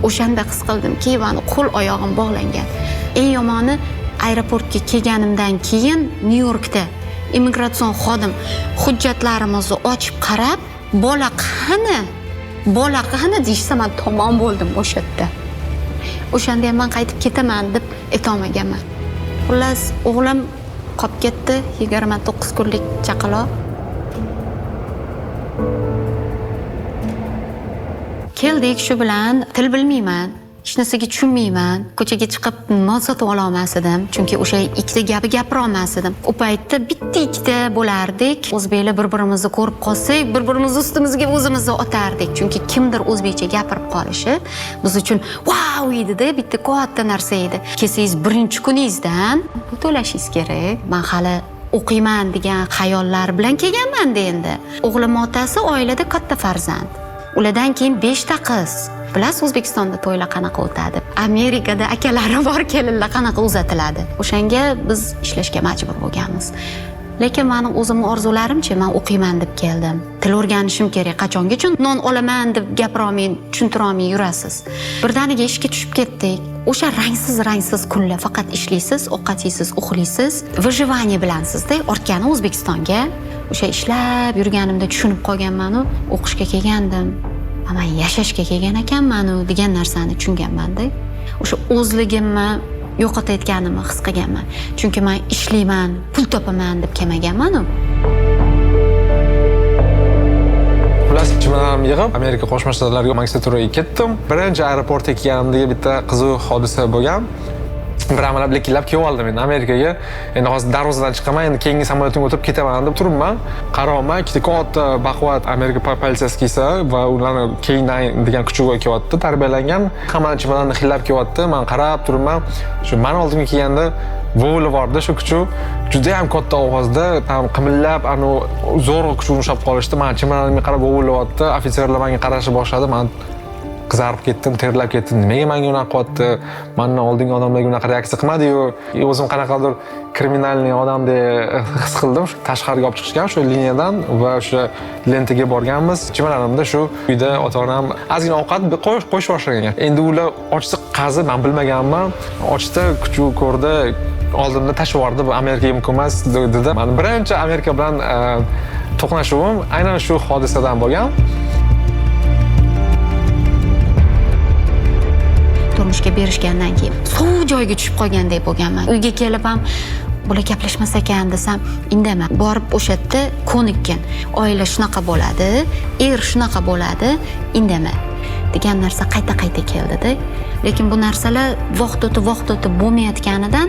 O'shanda his qildimki, meni qo'l oyog'im bog'langan. Eng yomoni aeroportga kelganimdan keyin Nyu-Yorkda imigratsion xodim hujjatlarimizni ochib qarab, bola qani deyishsa, men tomon bo'ldim o'sha yerda. O'shanda ham men qaytib ketaman deb aytolmaganman. Xullas, o'g'lim qolib ketdi, 29 kunlik chaqaloq. Keldik shu bilan, til bilmayman, hech narsaga tushunmayman. Ko'chaga chiqib non sotib ola olmasdim, chunki o'sha ikkita gapi gapira olmasdim. U paytda bitta-ikkita bo'lardik. O'zbeklar bir-birimizni ko'rib qolsak, bir-birimiz ustimizga o'zimizni otardik. Chunki kimdir o'zbekcha gapirib qolishi biz uchun wow edi-da, bitta katta narsa edi. Kelsangiz birinchi kuningizdan pul to'lashingiz kerak. Men hali o'qiyman degan xayollar bilan kelganman-da endi. O'g'lim otasi oilada katta farzand. Ulardan keyin 5 ta qiz. Bilasiz, O'zbekistonda to'ylar qanaqa o'tadi? Amerikada akalari bor kelinlar qanaqa uzatiladi? O'shanga biz ishlashga majbur bo'lganmiz. Lekin meni o'zimning orzularimcha, men o'qiyman deb keldim. Til o'rganishim kerak. Qachongacha non olaman deb gapira olmay, tushuntira olmay yurasiz. Birdaniga ishga tushib ketdik. O'sha rangsiz kunlar faqat ishlaysiz, ovqat yeysiz, uxlaysiz, выживание bilansizda. Ortgani O'zbekistonga o'sha ishlab yurganimda tushunib qolganman-u, o'qishga kelgandim. Men yashashga kelgan ekanman-u degan narsani tushunganman-da. O'sha o'zligimni yo'qotayotganimni his qilganman. Chunki men ishlayman, pul topaman deb kelmaganman-u. Xullas, chimalarimni yig'ib, Amerika Qo'shma Shtatlariga magistraturaga ketdim. Birinchi aeroportga kelganimda bitta qiziq hodisa bo'lgan. Bir amalab lekillab kelib oldim endi Amerikaga. Endi hozir darvozadan chiqaman, endi keyingi samolyotimga o'tirib ketaman deb turibman. Qarayman, ikkita katta baquvvat Amerika politsiyasi kelsa va ularni keyindan degan kuchug'i kelyapti, tarbiyalangan. Hammani chimalarni xillab kelyapti. Men qarab turibman. Shu men oldimga kelganda vo'li bordi shu kuchug. Juda ham katta ovozda, ham qimillab, zo'rg'a kuchugni ushlab qolishdi. Men chimalarimga qarab vo'lyapti. Ofitserlar menga qarashni boshladi. Men qizarib ketdim, terlab ketdim. Nimaga menga unaqa qilyapti? Mendan oldingi odamlarga unaqa reaksiya qilmadi-yu. O'zim qanaqadir kriminalniy odamdek his qildim. Tashqariga olib chiqishgan shu liniyadan va o'sha lentaga borganmiz. Chimalarimda shu uyda ota-onam ozgina ovqat qo'yish boshlagan. Endi ular ochsa qazi, men bilmaganman. Ochda kuchuk ko'rdi, oldimda tashlab yubordi. Bu Amerikaga mumkin emas dedi. Men birinchi Amerika bilan to'qnashuvim aynan shu hodisadan bo'lgan. Turmushga berishgandan keyin sovuq joyga tushib qolgandek bo'lganman. Uyga kelib ham bular gaplashmas ekan desam, indamay. Borib o'sha yerda ko'nikkan. Oila shunaqa bo'ladi, er shunaqa bo'ladi, indamay degan narsa qayta-qayta keldi-da. Lekin bu narsalar vaqt o'tib bo'lmayotganidan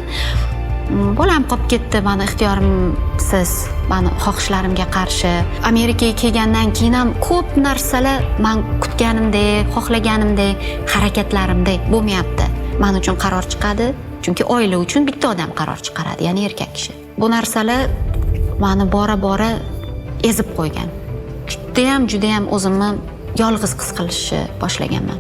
bolam qolib ketdi, meni ixtiyorimsiz, meni xohishlarimga qarshi. Amerikaga kelgandan keyin ham ko'p narsalar men kutganimdek, xohlaganimdek, harakatlarimdek bo'lmayapti. Men uchun qaror chiqadi, chunki oila uchun bitta odam qaror chiqaradi, ya'ni erkak kishi. Bu narsalar meni bora-bora ezib qo'ygan. Juda ham o'zimni yolg'iz his qilishni boshlaganman.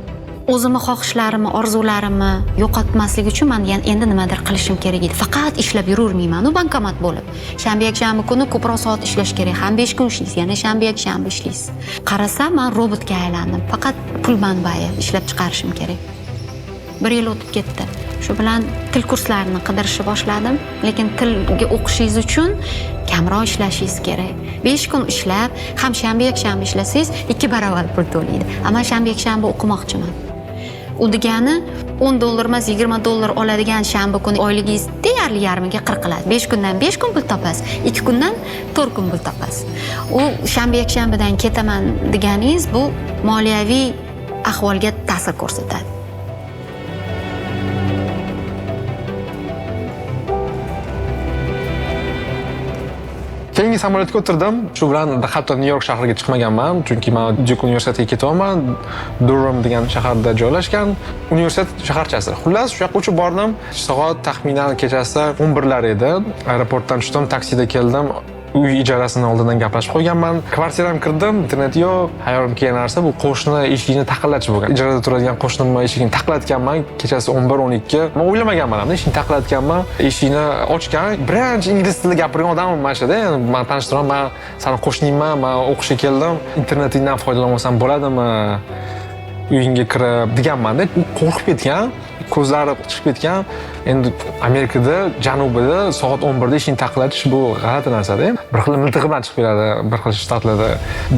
O'zimni xohishlarimni, orzularimni yo'qotmaslik uchun men endi nimadir qilishim kerak edi. Faqat ishlab yuravermayman, bankomat bo'lib. Shanba-yakshanba kuni ko'proq soat ishlash kerak. Ham 5 kun ishlaysiz, yana shanba-yakshanba ishlaysiz. Qarasam, men robotga aylandim. Faqat pul manbai ishlab chiqarishim kerak. 1 yil o'tib ketdi. Shu bilan til kurslarini qidirishni boshladim, lekin tilga o'qishingiz uchun kamroq ishlashingiz kerak. 5 kun ishlab, ham shanba-yakshanba ishlasangiz 2 barobar pul to'laydi. Ammo shanba-yakshanba o'qimoqchiman. U degani $10 emas, $20 oladigan shanba kuni oyligingiz deyarli yarmiga qirqiladi. 5 kundan 5 kun pul topasiz, 2 kundan 4 kun pul topasiz. U shanba yakshanbadan ketaman deganingiz bu moliyaviy ahvolga ta'sir ko'rsatadi. Keyingi samolyotga o'tirdim. Shu bilan hatto Nyu-York shahriga chiqmaganman, chunki men Duke universitetiga ketyapman. Durham degan shaharda joylashgan universitet shaharchasi. Xullas, shu yoqqa uchib bordim. Soat taxminan kechasi 11lar edi. Aeroportdan tushdim, taksida keldim. Uy ijarasini oldindan gaplashib qo'yganman. Kvartiram kirdim, internet yo'q. Hayolim kelgan narsa bu qo'shni eshigini taqillatib bo'lgan. Ijarada turadigan qo'shnimning eshigini taqillatganman kechasi 11-12. Men o'ylamaganman ham, eshikni taqillatganman. Eshikni ochgan, birinchi ingliz tilida gapirgan odamim mana shuda. Men tanishtiraman, men sani qo'shningman, men o'qishga keldim. Internetingdan foydalanmasam bo'ladimi? Uyingga kirib deganman-da. U qo'rqib ketgan. Ko'zlari chiqib ketgan. Endi Amerikada janubida soat 11da eshikni taqillatish bu g'alati narsa-da. Bir xil miltig'i bilan chiqib keladi, bir xil shtatlarda.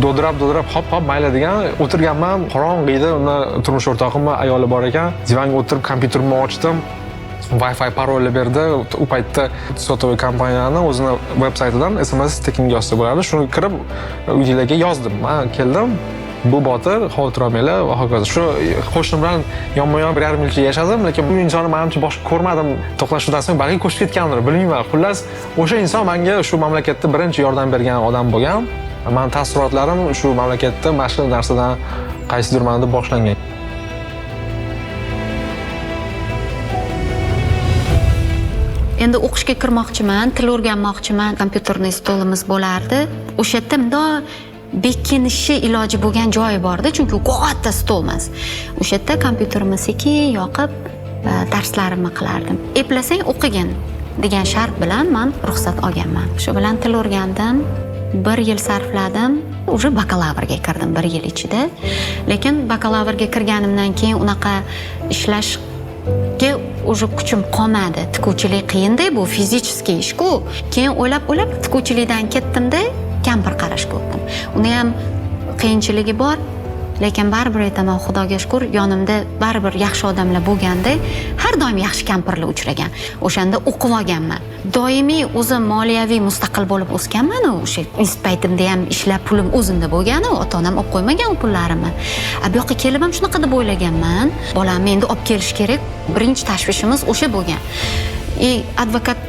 Do'dirab, hop mayli degan o'tirganman. Qorong'ida unda turmush o'rtog'im ayoli bor ekan. Divanga o'tirib kompyuterimni ochdim. Wi-Fi parolni berdi. U paytda sotoviy kompaniyani o'zini veb-saytidan SMS tekin yozsa bo'ladi. Shuni kirib uylarga yozdim. Men keldim. Bu Botir, xavotir olmanglar va hokazo. Shu qo'shnim bilan yonma-yon 1,5 yilcha yashadim, lekin bu insonni menimcha boshqa ko'rmadim. To'qnashuvdan so'ng balki ko'chib ketgandir, bilmayman. Xullas, o'sha inson menga shu mamlakatda birinchi yordam bergan odam bo'lgan. Men taassurotlarim shu mamlakatda mana shu narsadan qaysidir ma'noda boshlangan. Endi o'qishga kirmoqchiman, til o'rganmoqchiman, kompyuterni stolimiz bo'lardi. O'sha yerda mundoq bekinishi iloji bo'lgan joyi bordi, chunki u katta stol emas. O'sha yerda kompyuterimni sekin yoqib darslarimni qilardim. Eplasang o'qigin degan shart bilan men ruxsat olganman. Shu bilan til o'rgandim, 1 yil sarfladim, уже bakalavrga kirdim 1 yil ichida. Lekin bakalavrga kirganimdan keyin unaqa ishlashga уже kuchim qolmadi. Tikuvchilik qiyin-da, bu fiziskiy ish-ku. Keyin o'ylab tikuvchilikdan ketdim-da, kampir qarashga o'tdim. Uni ham qiyinchiligi bor, lekin baribir aytaman, Xudoga shukr, yonimda baribir yaxshi odamlar bo'lganda, har doim yaxshi kampirlar uchragan. O'shanda o'qib olganman. Doimiy o'zim moliyaviy mustaqil bo'lib o'sganman. O'sha institut paytimda ham ishlab pulim o'zimda bo'lgan, ota-onam olib qo'ymagan pullarimni. Bu yoqqa kelib ham shunaqa deb o'ylaganman. Bolamni endi olib kelish kerak. Birinchi tashvishimiz o'sha bo'lgan. Advokat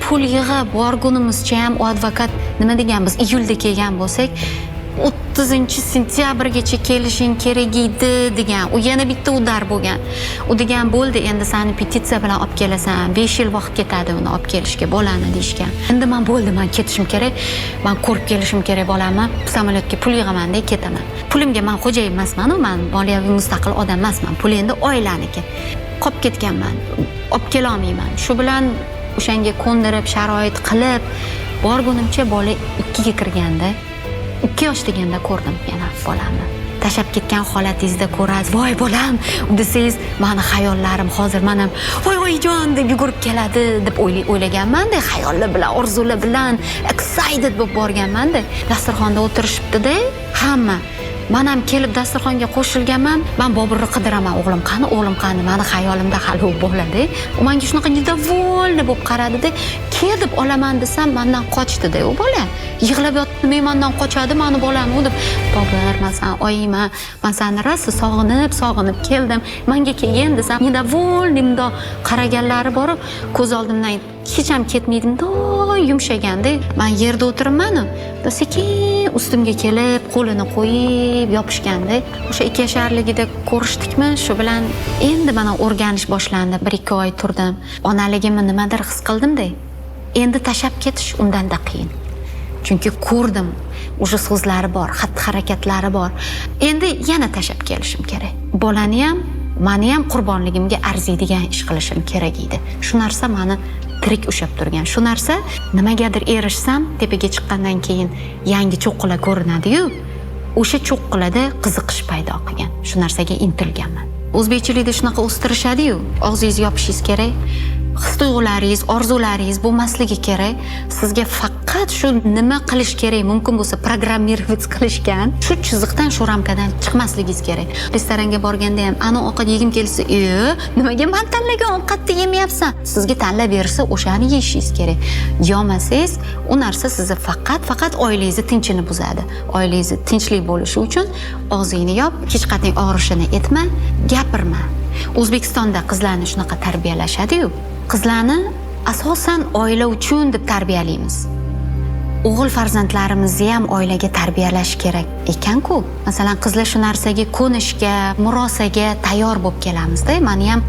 pul yig'ib borgunimizcha ham u advokat nima degan, biz iyulda kelgan bo'lsak 30-sentyabrgacha kelishing kerak edi degan. U yana bitta udar bo'lgan. U degan bo'ldi, endi seni petitsiya bilan olib kelasan, 5 yil vaqt ketadi uni olib kelishga bolani deyishgan. Endi men bo'ldi, men ketishim kerak. Men ko'rib kelishim kerak bolamni. Samolyotga pul yig'aman-da, ketaman. Pulimga men xo'jayin emasman, men moliyaviy mustaqil odam emasman. Pul endi oilaniki. Qolib ketganman. Olib kela olmayman. Shu bilan o'shanga ko'ndirib, sharoit qilib borgunimcha bola 2 ga kirganda, 2 yosh deganda ko'rdim yana bolamni. Tashab ketgan holatingizda ko'rasiz, voy bolam desangiz, meni xayollarim hozir men ham voy oyijon deb yugurib keladi deb o'ylaganman-da, xayollar bilan, orzular bilan excited bo'lib borganman-da. Dasturxonda o'tirishibdi-da, hamma. Men ham kelib dasturxonga qo'shilganman. Men Boburni qidiraman, o'g'lim qani, meni xayolimda hali u bo'ladi. U menga shunaqa недовольный bo'lib qaradi-da, kelib olaman desam, mendan qochdi-da u bola. Yig'lab yotdi, mendan qochadi meni bolam u deb. Bobur, men san oyima, men seni rosa sog'inib keldim. Menga kelgin desam, недовольный bundoq qaraganlari bor, ko'z oldimdan hech ham ketmaydim, yumshaganda. Men yerda o'tiribman, sekin ustimga kelib, qo'lini qo'yib yopishganda, o'sha 2 yasharligida ko'rishdikmi, shu bilan endi mana o'rganish boshlandi. 1-2 oy turdim. Onaligimni nimadir his qildim-da. Endi tashab ketish undan-da qiyin. Chunki ko'rdim, o'sha so'zlari bor, xatti-harakatlari bor. Endi yana tashab kelishim kerak. Bolani ham, meni ham qurbonligimga arziydigan ish qilishim kerak edi. Shu narsa meni tirik ushab turgan. Shu narsa nimagadir erishsam, tepaga chiqqandan keyin yangi cho'qqilar ko'rinadi-yu, o'sha cho'qqilada qiziqish paydo qilgan. Shu narsaga intilganman. O'zbekchilikda shunaqa o'stirishadi-yu, og'zingizni yopishingiz kerak. his-tuyg'ularingiz, orzularingiz bo'lmasligi kerak. Sizga faqat shu nima qilish kerak, mumkin bo'lsa programmirovat qilishgan, shu chiziqdan, shu ramkadan chiqmasligingiz kerak. Restoranga borganda ham ana ovqat yegim kelsa, nimaga men tanlagan ovqatni yemayapsan? Sizga tanlab bersa, o'shani yeyishingiz kerak. Yomasangiz, u narsa sizni faqat oilangizni tinchini buzadi. Oilangizni tinchlik bo'lishi uchun og'zingni yop, hech qanday og'rishini etma, gapirma. O'zbekistonda qizlarni shunaqa tarbiyalashadi-yu. Qizlarni asosan oila uchun deb tarbiyalaymiz. O'g'il farzandlarimizni ham oilaga tarbiyalash kerak ekan-ku. Masalan, qizlar shu narsaga ko'nishga, murosaga tayyor bo'lib kelamiz-da. Meni ham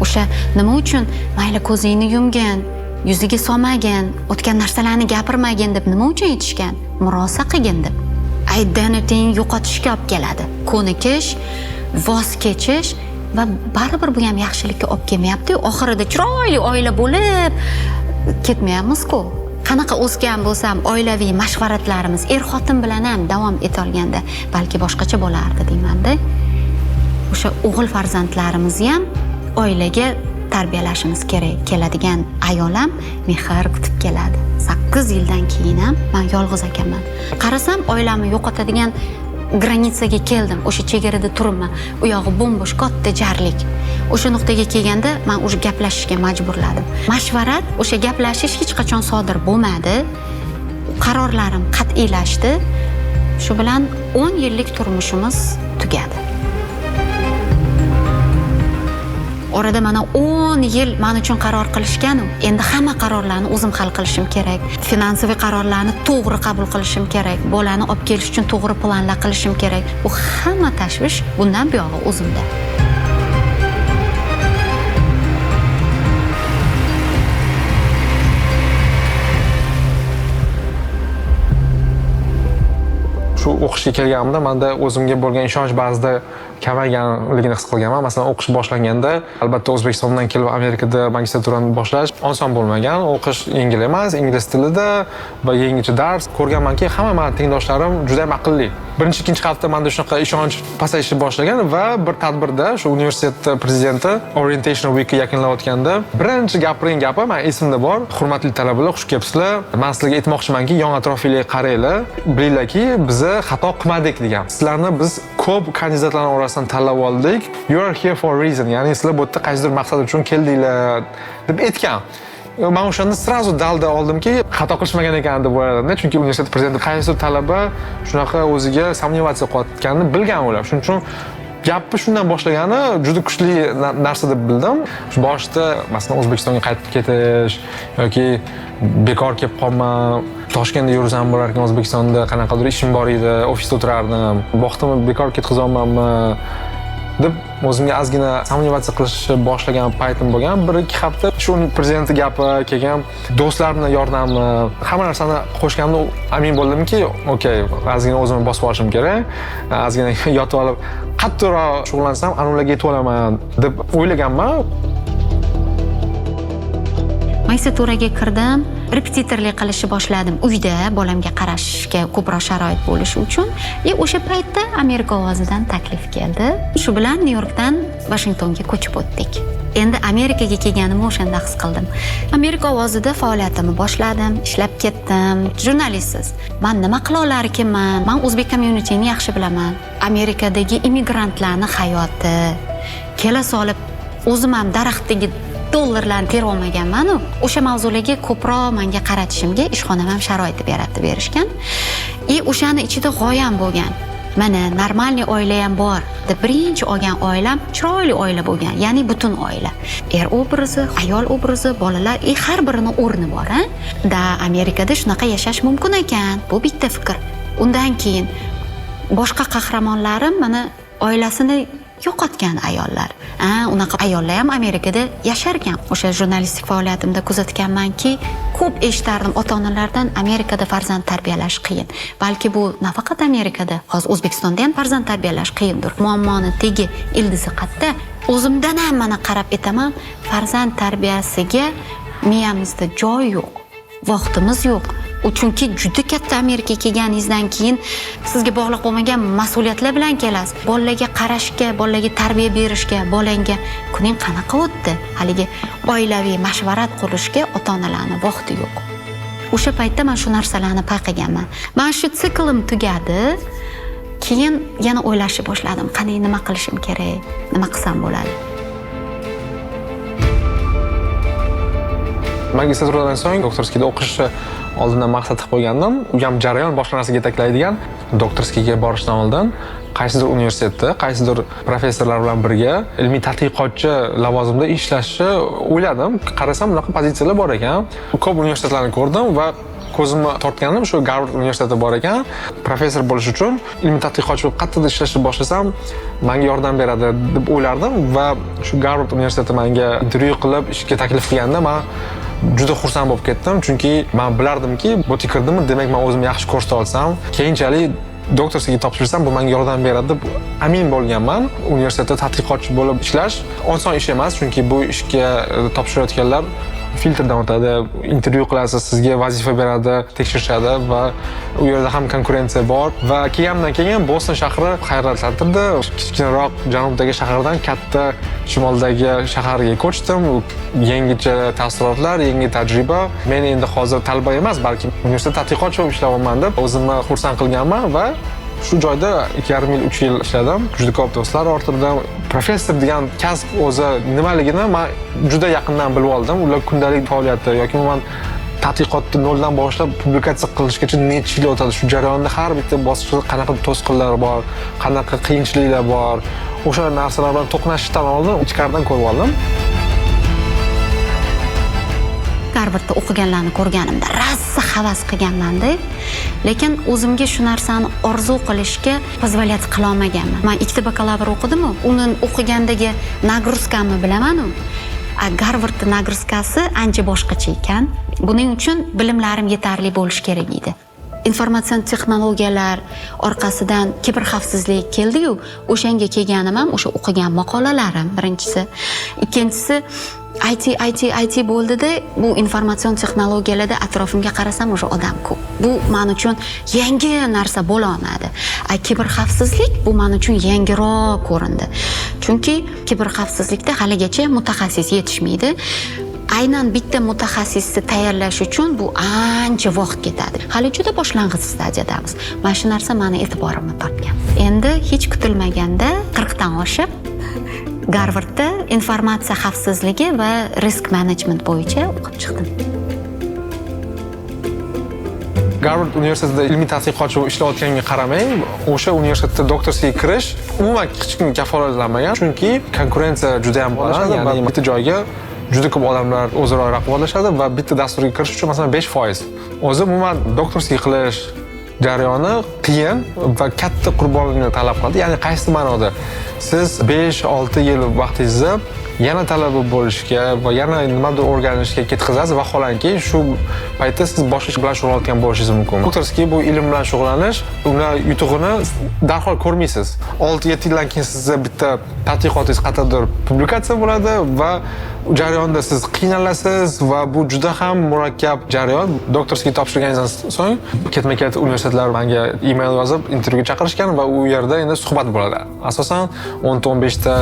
o'sha nima uchun mayli ko'zingni yumgin, yuziga solmagin, o'tgan narsalarni gapirmagin deb nima uchun aytishgan? Murosa qilgin deb. Identityni yo'qotishga olib keladi. Ko'nikish, voz kechish va baribir bu ham yaxshilikka olib kelmayapti-yu. Oxirida chiroyli oila bo'lib ketmayapmiz-ku. Qanaqa o'sgan bo'lsam, oilaviy mashvaratlarimiz xotin bilan ham davom etolganda balki boshqacha bo'lardi deyman-da. O'sha o'g'il farzandlarimizni ham oilaga tarbiyalashimiz kerak. Keladigan ayol ham mehr kutib keladi. 8 yildan keyin ham men yolg'iz ekanman. Qarasam, oilamni yo'qotadigan granitsaga keldim. O'sha chegarada turibman. U yog'i bo'm-bo'sh katta jarlik. O'sha nuqtaga kelganda men o'sha gaplashishga majburladim. Mashvarat, o'sha gaplashish hech qachon sodir bo'lmadi. Qarorlarim qat'iylashdi. Shu bilan 10 yillik turmushimiz tugadi. Orada mana 10 yil men uchun qaror qilishgan, endi hamma qarorlarni o'zim hal qilishim kerak. Finansiy qarorlarni to'g'ri qabul qilishim kerak. Bolani olib kelish uchun to'g'ri planlar qilishim kerak. Bu hamma tashvish bundan buyog'i o'zimda. Shu o'qishga kelganimda menda o'zimga bo'lgan ishonch ba'zida kamayganligini his qilganman. Masalan, o'qish boshlanganda albatta O'zbekistondan kelib Amerikada magistraturani boshlash oson bo'lmagan. O'qish yengil emas, ingliz tilida va yangicha dars. Ko'rganmanki, hamma meni tengdoshlarim juda ham aqlli. Birinchi, ikkinchi hafta menda shunaqa ishonch pasayishni boshlagan va bir tadbirda shu universitet prezidenti Orientation Week yakunlayotganda birinchi gapirgan gapi men esimda bor. Hurmatli talabalar, xush kelibsizlar. Men sizlarga aytmoqchimanki, yon atrofingizga qaranglar. Bilinglarki, biz xato qilmadik degan. Sizlarni biz ko'p kandidatlarning orasidan tanlab oldik. You are here for a reason. Ya'ni sizlar bu yerda qaysidir maqsad uchun keldinglar deb aytgan. Men o'shanda srazu dalda oldimki, xato qilishmagan ekan deb o'yladim. Chunki universitet prezidenti qaysidir talaba shunaqa o'ziga samnivatsiya qilayotganini bilgan ular. Shuning uchun gapni shundan boshlagani juda kuchli narsa deb bildim. Shu boshda masalan O'zbekistonga qaytib ketish yoki bekor kelib qolman, Toshkentda yursam bo'lar ekan, O'zbekistonda qanaqadir ishim bor edi, ofisda o'tirardim. Vaqtimni bekor ketkazolmayapman deb o'zimga ozgina samnivatsiya qilishni boshlagan paytim bo'lgan. 1-2 hafta shu prezident gapi kelgan, do'stlarimning yordami, hamma narsani qo'shganimda amin bo'ldimki, okey, ozgina o'zimni bosib olishim kerak. Ozgina yotib olib, qattiqroq shug'ullansam, ularga yetib olaman deb o'ylaganman. Magistraturaga kirdim, repetitorlik qilishni boshladim. Uyda bolamga qarashga ko'proq sharoit bo'lishi uchun. O'sha paytda Amerika ovozidan taklif keldi. Shu bilan Nyu-Yorkdan Washingtonga ko'chib o'tdik. Endi Amerikaga kelganimni o'shanda his qildim. Amerika ovozida faoliyatimni boshladim, ishlab ketdim. Jurnalistsiz. Men nima qila olar ekanman? Men o'zbek communityni yaxshi bilaman. Amerikadagi immigrantlarning hayoti, kela solib o'zim ham daraxtdagi dollarlarni tera olmaganman. O'sha mavzularga ko'proq menga qaratishimga ishxonam ham sharoit berishgan. O'shani ichida g'oyam bo'lgan. Mana normalniy oila ham bor deb birinchi olgan oilam chiroyli oila bo'lgan, ya'ni butun oila. Obrazi, ayol obrazi, bolalar, har birining o'rni bor, Da Amerikada shunaqa yashash mumkin ekan. Bu bitta fikr. Undan keyin boshqa qahramonlarim mana oilasini yo'qotgan ayollar. Unaqa ayollar ham Amerikada yashar ekan. O'sha jurnalistik faoliyatimda kuzatganmanki, ko'p eshitardim ota-onalardan, Amerikada farzand tarbiyalash qiyin. Balki bu nafaqat Amerikada, hozir O'zbekistonda ham farzand tarbiyalash qiyindir. Muammoni tegi, ildizi qayerda? O'zimdan ham mana qarab aytaman, farzand tarbiyasiga miyamizda joy yo'q, vaqtimiz yo'q. U chunki juda katta Amerikaga kelganingizdan keyin sizga bog'liq bo'lmagan mas'uliyatlar bilan kelasiz. Bolalarga qarashga, bolalarga tarbiya berishga, bolangga kuning qanaqa o'tdi? Haligi oilaviy mashvarat qilishga ota-onalarning vaqti yo'q. O'sha paytda men shu narsalarni payqaganman. Men shu siklim tugadi. Keyin yana o'ylashni boshladim. Qani nima qilishim kerak? Nima qilsam bo'ladi? Magistraturadan so'ng doktorskiyda o'qishni oldindan maqsad qilib qo'ygandim. U ham jarayon boshqa narsaga yetaklaydigan. Doktorskiyga borishdan oldin qaysidir universitetda, qaysidir professorlar bilan birga ilmiy tadqiqotchi lavozimida ishlashni o'yladim. Qarasam, bunaqa pozitsiyalar bor ekan. Ko'p universitetlarni ko'rdim va ko'zimni tortganim shu Garvard universiteti bor ekan. Professor bo'lish uchun ilmiy tadqiqotchi bo'lib qayerda ishlashni boshlasam, menga yordam beradi deb o'ylardim va shu Garvard universiteti menga intervyu qilib ishga taklif qilganda men juda xursand bo'lib ketdim, chunki men bilardimki, bu yerga kirdimmi, demak men o'zimni yaxshi ko'rsata olsam, keyinchalik doktorskiga topshirsam bu menga yordam beradi deb amin bo'lganman. Universitetda tadqiqotchi bo'lib ishlash oson ish emas, chunki bu ishga topshirayotganlar filtrdan o'tadi, intervyu qilasiz, sizga vazifa beradi, tekshirishadi va u yerda ham konkurensiya bor. Va kelganimdan keyin Boston shahri hayratlantirdi. Kichkinaroq janubdagi shahardan katta shimoldagi shaharga ko'chdim. Yangicha taassurotlar, yangi tajriba. Men endi hozir talaba emas, balki universitet tadqiqotchi bo'lib ishlayapman deb o'zimni xursand qilganman va shu joyda 2,5 yil, 3 yil ishladim. Juda ko'p do'stlar orttirdim. Professor degan kasb o'zi nimaligini men juda yaqindan bilib oldim. Ular kundalik faoliyati yoki umuman tadqiqotni noldan boshlab publikatsiya qilishgacha necha yil o'tadi. Shu jarayonda har bitta bosqichda qanaqa to'siqlar bor, qanaqa qiyinchiliklar bor. O'sha narsalar bilan to'qnashishdan oldin ichkaridan ko'rib oldim. Garvardda o'qiganlarni ko'rganimda rosa havas qilganman-da, lekin o'zimga shu narsani orzu qilishga pozvolat qila olmaganman. Men 2 bakalavr o'qidim-ku, uni o'qigandagi nagruzkamni bilaman-ku. Garvardning nagruzkasi ancha boshqacha ekan. Buning uchun bilimlarim yetarli bo'lishi kerak edi. Informatsion texnologiyalar orqasidan kiberxavfsizlik keldi-yu, o'shanga kelganim ham o'sha o'qigan maqolalarim birinchisi. Ikkinchisi IT bo'ldida, bu informatsion texnologiyalarda atrofimga qarasam o'sha odam ko'p. Bu men uchun yangi narsa bo'la olmadi. Kiberxavfsizlik bu men uchun yangiroq ko'rindi. Chunki kiberxavfsizlikda haligacha mutaxassis yetishmaydi. Aynan bitta mutaxassisni tayyorlash uchun bu ancha vaqt ketadi. Hali juda boshlang'ich stadiyadamiz. Mana shu narsa meni e'tiborimni tortgan. Endi hech kutilmaganda 40 dan oshib Garvardda informatsiya xavfsizligi va risk management bo'yicha o'qib chiqdim. Garvard universitetida ilmiy tadqiqotchi bo'lib ishlayotganiga qaramay, o'sha universitetda doktorskiga kirish umuman hech kim kafolatlanmagan, chunki konkurensiya juda ham baland, ya'ni bitta joyga juda ko'p odamlar o'zaro raqobatlashadi va bitta dasturga kirish uchun masalan 5%. O'zi umuman doktorskiga qilish jarayoni qiyin va katta qurbonlikni talab qiladi. Ya'ni qaysi ma'noda siz 5-6 yil vaqtingizni yana talaba bo'lishga va yana nimadir o'rganishga ketkazasiz va vaholanki shu paytda siz boshqa ish bilan shug'ullanayotgan bo'lishingiz mumkin. Doktorskiy bu ilm bilan shug'ullanish, uni yutug'ini darhol ko'rmaysiz. 6-7 yildan keyin sizga bitta tadqiqotingiz qayerdadir publikatsiya bo'ladi va jarayonda siz qiynalasiz va bu juda ham murakkab jarayon. Doktorskiy topshirganingizdan so'ng ketma-ket universitetlar menga email yozib intervyuga chaqirishgan va u yerda endi suhbat bo'ladi. Asosan 10-15 ta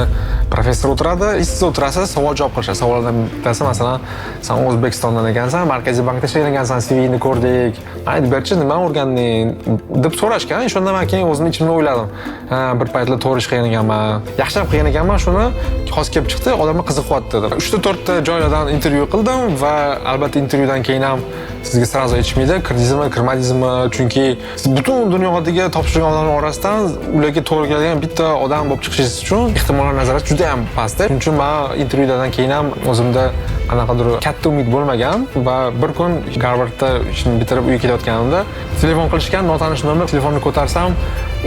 professor o'tiradi, siz o'tirasiz, savol javob qilishadi. Savollardan bittasi masalan, sen O'zbekistondan ekansan, Markaziy bankda ishlagan ekansan, CV'ni ko'rdik. Aytib berchi, nima o'rganding deb so'rashgan. Shunda men keyin o'zim ichimda o'yladim. Bir paytlar to'g'ri ish qilgan ekanman. Yaxshilab qilgan ekanman, shuni hozir kelib chiqdi, odamlar qiziqyapti deb. 3-4 ta joylardan intervyu qildim va albatta intervyudan keyin ham sizga sразу aytishmaydi, kirdingizmi, kirmadingizmi, chunki butun dunyodagi topshirgan odamlar orasidan ularga to'g'ri keladigan bitta odam bo'lib chiqishingiz uchun ehtimollar nazarati juda ham past. Shuning uchun men intervyudan keyin ham o'zimda qanaqadir katta umid bo'lmagan va bir kun Garvardda ishni bitirib uyga kelayotganimda telefon qilishgan, notanish nomer, telefonni ko'tarsam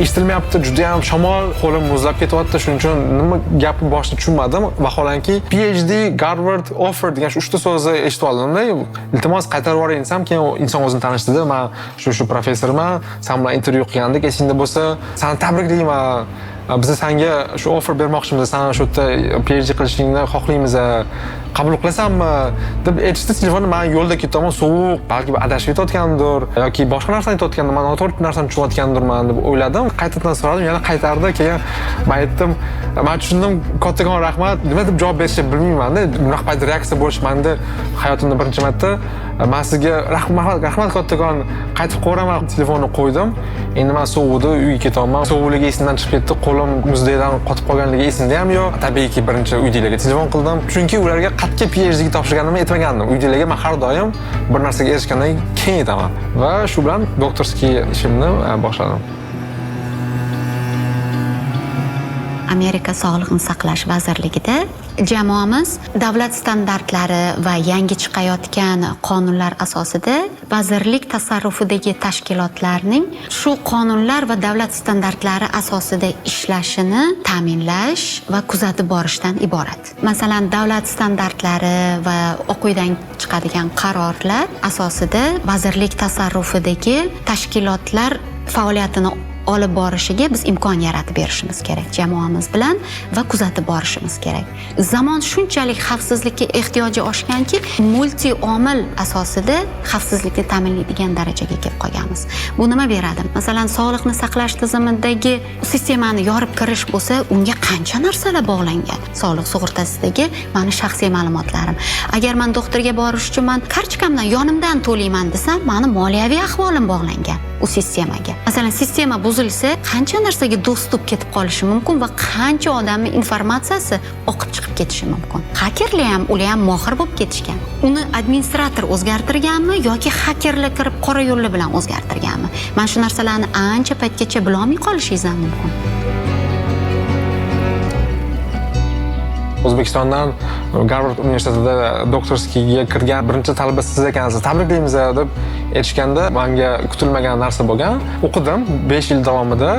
eshitilmayapti, juda ham shamol, qo'lim muzlab ketyapti. Shuning uchun nima gapi boshida tushunmadim. Vaholanki PhD Garvard offer degan shu 3 ta so'zni eshitib oldim-da. Iltimos qaytarib yuboring desam, keyin inson o'zini tanishtirdi. Men shu professorman, sen bilan intervyu qilgandik, esingda bo'lsa, seni tabriklayman. biz senga shu offer bermoqchimiz, san shu yerda PhD qilishingni xohlaymiz, qabul qilasanmi deb aytishdi. Telefonni men yo'lda ketaman, sovuq, balki adashib ketayotgandir yoki boshqa narsani aytayotgandir, men noto'g'ri narsani tushunayotgandirman deb o'yladim. Qaytadan so'radim, yana qaytardi. Keyin men aytdim, men tushundim, kattakon rahmat. Nima deb javob berishni bilmayman-da. Bunaqa payt reaksiya bo'lish menda hayotimda birinchi marta. Men sizga rahmat kattakon, qaytib qo'raman. Telefonni qo'ydim. Endi men sovuvdi, uyga ketaman. Sovuqligi esimdan chiqib ketdi, qo'lim muzdekdan qotib qolganligi esimda ham yo'q. Tabiiyki birinchi uydagilarga telefon qildim. Chunki ularga qatga PhD ga topshirganimni aytmagandim. Uydagilarga men har doim bir narsaga erishgandan keyin aytaman. Va shu bilan doktorskiy ishimni boshladim. Amerika Sog'liqni saqlash vazirligida jamoamiz davlat standartlari va yangi chiqayotgan qonunlar asosida vazirlik tasarrufidagi tashkilotlarning shu qonunlar va davlat standartlari asosida ishlashini ta'minlash va kuzatib borishdan iborat. Masalan, davlat standartlari va o'quvidan chiqadigan qarorlar asosida vazirlik tasarrufidagi tashkilotlar faoliyatini olib borishiga biz imkon yaratib berishimiz kerak jamoamiz bilan va kuzatib borishimiz kerak. Zamon shunchalik xavfsizlikka ehtiyoji oshganki, multi omil asosida xavfsizlikni ta'minlaydigan darajaga kelib qolganmiz. Bu nima beradi? Masalan, sog'liqni saqlash tizimidagi sistemani yorib kirish bo'lsa, unga qancha narsalar bog'langan. Sog'liq sug'urtasidagi meni shaxsiy ma'lumotlarim. Agar men doktorga borish uchun men kartochkamdan yonimdan to'layman desam, meni moliyaviy ahvolim bog'langan u sistemaga. Masalan, sistema buzilsa, qancha narsaga dostуп ketib qolishi mumkin va qancha odamning informatsiyasi oqib chiqib ketishi mumkin. Hakerlar ham, ular ham mohir bo'lib ketishgan. Uni administrator o'zgartirganmi yoki hakerlar kirib qora yo'llar bilan o'zgartirganmi? Men shu narsalarni ancha paytgacha bilolmay qolishingiz ham mumkin. O'zbekistondan Garvard universitetida doktorskiyga kirgan birinchi talaba siz ekansiz, tabriklaymiz deb aytishganda menga kutilmagan narsa bo'lgan. O'qidim 5 yil davomida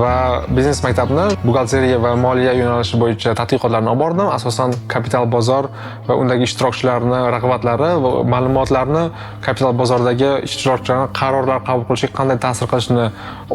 va biznes maktabni buxgalteriya va moliya yo'nalishi bo'yicha tadqiqotlarni olib bordim. Asosan kapital bozor va undagi ishtirokchilarni rag'batlari va ma'lumotlarni kapital bozordagi ishtirokchilarning qarorlar qabul qilishiga qanday ta'sir qilishini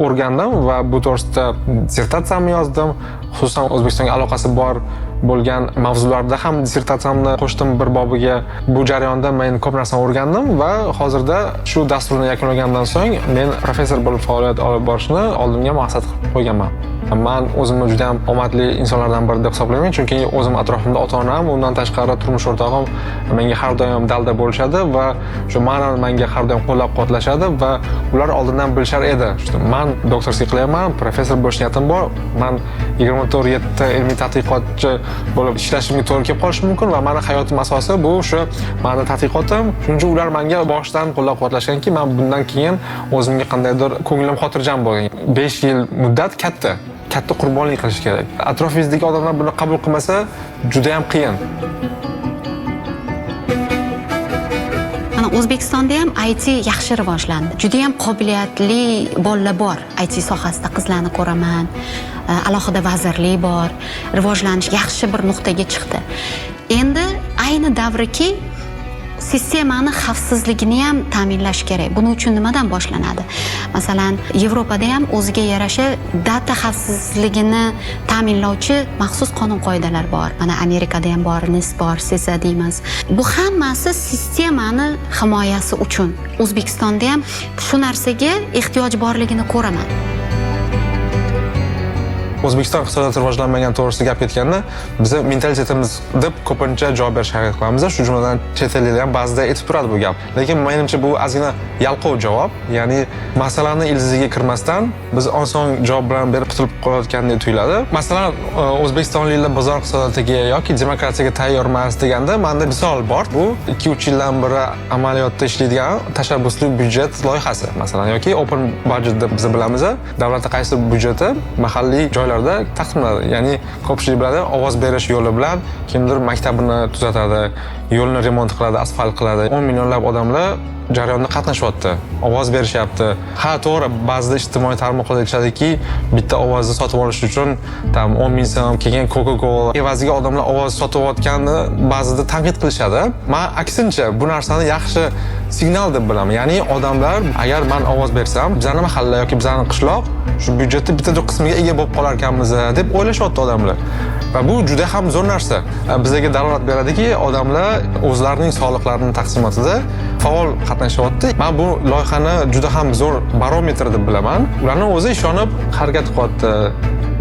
o'rgandim va bu to'g'risida dissertatsiyamni yozdim. Xususan O'zbekistonga aloqasi bor bo'lgan mavzularda ham dissertatsiyamni qo'shdim bir bobiga. Bu jarayonda men ko'p narsani o'rgandim va hozirda shu dasturni yakunlagandan so'ng men professor bo'lib faoliyat olib borishni oldimga maqsad qilib qo'yganman. Men o'zimni juda ham omadli insonlardan biri deb hisoblayman, chunki o'zim atrofimda ota-onam, undan tashqari turmush o'rtog'im menga har doim dalda bo'lishadi va shu ma'nan menga har doim qo'llab-quvvatlashadi va ular oldindan bilishar edi. Men doktorskiy qilyapman, professor bo'lish niyatim bor. Men 24/7 ilmiy tadqiqotchi bo'lib ishlashimga to'g'ri kelib qolishi mumkin va meni hayotim asosi bu shu meni tadqiqotim. Shuning uchun ular menga boshdan qo'llab-quvvatlashganki, men bundan keyin o'zimga qandaydir ko'nglim xotirjam bo'lgan. 5 yil muddat katta qurbonlik qilish kerak. Atrofingizdagi odamlar buni qabul qilmasa, juda ham qiyin. Mana O'zbekistonda ham IT yaxshi rivojlandi. Juda ham qobiliyatli bolalar bor. IT sohasida qizlarni ko'raman. Alohida vazirlik bor. Rivojlanish yaxshi bir nuqtaga chiqdi. Endi ayni davriki sistemani xavfsizligini ham ta'minlash kerak. Buning uchun nimadan boshlanadi? Masalan, Yevropada ham o'ziga yarasha data xavfsizligini ta'minlovchi maxsus qonun-qoidalar bor. Mana Amerikada ham bor, NIST bor, CISA deymiz. Bu hammasi sistemani himoyasi uchun. O'zbekistonda ham shu narsaga ehtiyoj borligini ko'raman. O'zbekiston iqtisodiyoti rivojlanmagan to'g'risida gap ketganda, bizni mentalitetimiz deb ko'pincha javob berishga harakat qilamiz. Shu jumladan chet elliklar ham ba'zida aytib turadi bu gap. Lekin menimcha bu ozgina yalqov javob. Ya'ni masalani ildiziga kirmasdan biz oson javob bilan berib qutulib qolayotgandek tuyuladi. Masalan, O'zbekistonliklar bozor iqtisodiyotiga yoki demokratiyaga tayyor emas deganda menda misol bor. Bu 2-3 yildan beri amaliyotda ishlaydigan tashabbusli byudjet loyihasi. Masalan, yoki open budget deb biz bilamiz. Davlatning qaysi byudjeti mahalliy joylarda taqsimlanadi. Ya'ni ko'pchilik biladi, ovoz berish yo'li bilan kimdir maktabini tuzatadi yo'lni remont qiladi, asfalt qiladi. 10 millionlab odamlar jarayonda qatnashyapti, ovoz berishyapti. Ha, to'g'ri, ba'zida ijtimoiy tarmoqlarda aytishadiki, bitta ovozni sotib olish uchun tam 10 ming so'm, keyin Coca-Cola evaziga odamlar ovoz sotib olganini ba'zida tanqid qilishadi. Men aksincha bu narsani yaxshi signal deb bilaman. Ya'ni odamlar agar men ovoz bersam, bizning mahalla yoki bizning qishloq shu byudjetni bitta qismiga ega bo'lib qolar ekanmiz deb o'ylashyapti odamlar. Va bu juda ham zo'r narsa. Bizga dalolat beradiki, odamlar o'zlarining soliqlarining taqsimotida faol qatnashyapti. Men bu loyihani juda ham zo'r barometr deb bilaman. Ularning o'zi ishonib harakat qilyapti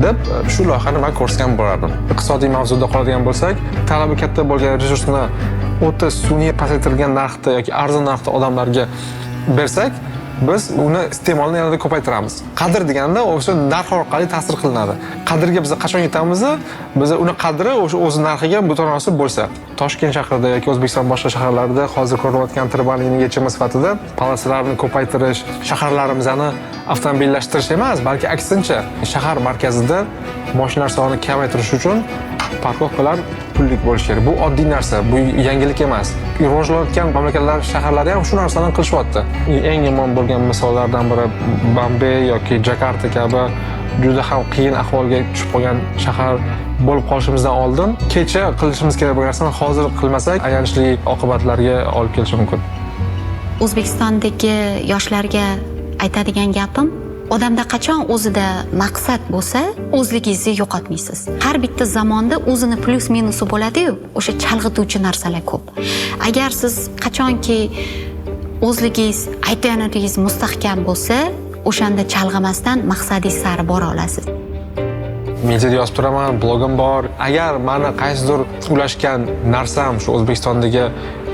deb shu loyihani men ko'rsatgan bo'lardim. Iqtisodiy mavzuda qoladigan bo'lsak, talabi katta bo'lgan resursni o'ta sun'iy pasaytirilgan narxda yoki arzon narxda odamlarga bersak, biz uni iste'molni yanada ko'paytiramiz. Qadr deganda o'sha narx orqali ta'sir qilinadi. Qadrga biz qachon yetamiz? Biz uni qadri o'sha o'z narxiga mutanosib bo'lsa. Toshkent shahrida yoki O'zbekiston boshqa shaharlarida hozir ko'rilayotgan triballining yechimi sifatida palasalarni ko'paytirish, shaharlarimizni avtomobillashtirish emas, balki aksincha, shahar markazida mashinalar sonini kamaytirish uchun parkovkalar pullik bo'lishi kerak. Bu oddiy narsa, bu yangilik emas. Rivojlanayotgan mamlakatlar, shaharlari ham shu narsani qilishyapti. Eng yomon bo'lgan misollardan biri Bombay yoki Jakarta kabi juda ham qiyin ahvolga tushib qolgan shahar bo'lib qolishimizdan oldin kecha qilishimiz kerak bo'lgan narsani hozir qilmasak ayanchli oqibatlarga olib kelishi mumkin. O'zbekistondagi yoshlarga aytadigan gapim, odamda qachon o'zida maqsad bo'lsa, o'zligingizni yo'qotmaysiz. Har bitta zamonda o'zini plyus minusi bo'ladi-yu, o'sha chalg'ituvchi narsalar ko'p. Agar siz qachonki o'zligingiz, aytganingiz mustahkam bo'lsa, o'shanda chalg'imasdan maqsadingiz sari bora olasiz. Mediada yozib turaman, blogim bor. Agar meni qaysidir ulashgan narsam shu O'zbekistondagi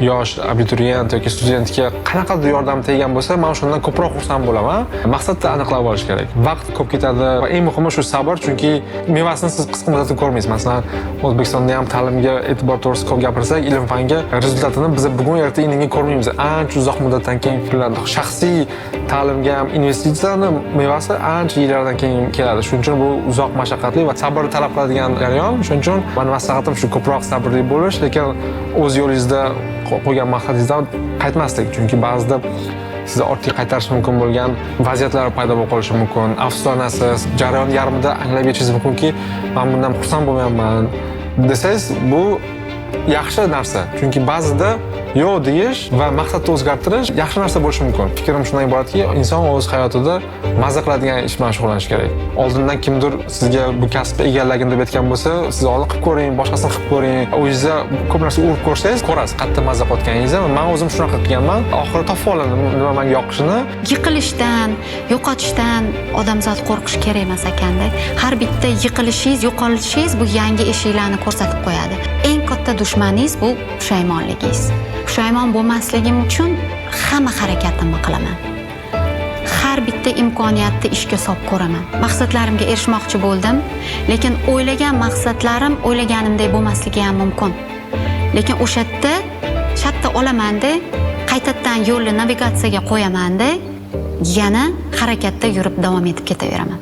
yosh abituriyent yoki studentga qanaqadir yordam teggan bo'lsa, men shundan ko'proq xursand bo'laman. Maqsadni aniqlab olish kerak. Vaqt ko'p ketadi va eng muhimi shu sabr, chunki mevasini siz qisqa muddatda ko'rmaysiz. Masalan, O'zbekistonda ham ta'limga e'tibor to'g'risida ko'p gapirsak, ilm-fanga rezultatini biz bugun erta indinga ko'rmaymiz. Ancha uzoq muddatdan keyin kutiladi. Shaxsiy ta'limga ham investitsiyani mevasi ancha yillardan keyin keladi. Shuning uchun bu uzoq mashaqqatli va sabr talab qiladigan jarayon. Shuning uchun mening maslahatim shu ko'proq sabrli bo'lish, lekin o'z yo'lingizda qo'ygan maqsadingizdan qaytmaslik, chunki ba'zida sizni ortga qaytarish mumkin bo'lgan vaziyatlar paydo bo'lib qolishi mumkin. Afsuslanasiz, jarayon yarmida anglab yetishingiz mumkinki, men bundan xursand bo'lmayapman desangiz, bu yaxshi narsa. Chunki ba'zida yo'q deyish va maqsadni o'zgartirish yaxshi narsa bo'lishi mumkin. Fikrim shundan iboratki, inson o'z hayotida mazza qiladigan ish bilan shug'ullanish kerak. Oldindan kimdir sizga bu kasbni egallagin deb aytgan bo'lsa, siz oldin qilib ko'ring, boshqasini qilib ko'ring. O'zingizga ko'p narsa urib ko'rsangiz, ko'rasiz qattiq mazza qilayotganingizni. Men o'zim shunaqa qilganman. Oxiri topib oldim nima menga yoqishini. Yiqilishdan, yo'qotishdan odamzod qo'rqish kerak emas ekanda. Har bitta yiqilishingiz, yo'qolishingiz bu yangi eshiklarni ko'rsatib qo'yadi. Eng katta dushmaningiz bu pushaymonligingiz. Pushaymon bo'lmasligim uchun hamma harakatimni qilaman. Har bitta imkoniyatni ishga solib ko'raman. Maqsadlarimga erishmoqchi bo'ldim, lekin o'ylagan maqsadlarim o'ylaganimdek bo'lmasligi ham mumkin. Lekin o'sha yerda shatta olamanda, qaytadan yo'lni navigatsiyaga qo'yamanda, yana harakatda yurib davom etib ketaverman.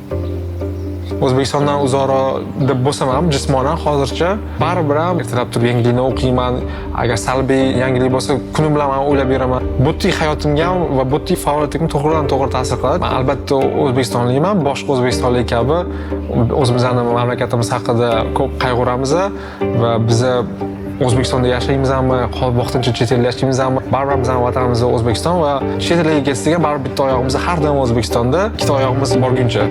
O'zbekistondan uzoqroq deb bo'lsam ham jismonan hozircha baribir ham ertalab turib yangilikni o'qiyman. Agar salbiy yangilik bo'lsa, kunim bilan men o'ylab yuraman. Buttiy hayotimga ham va buttiy faoliyatimga to'g'ridan-to'g'ri ta'sir qiladi. Men albatta O'zbekistonlikman, boshqa o'zbekistonlik kabi o'zimizning mamlakatimiz haqida ko'p qayg'uramiz va biz O'zbekistonda yashaymizmi, vaqtincha chet elda yashaymizmi, baribir bizning vatanimiz O'zbekiston va chet elga ketsak ham baribir bitta oyog'imiz har doim O'zbekistonda, ikkita oyog'imiz borguncha.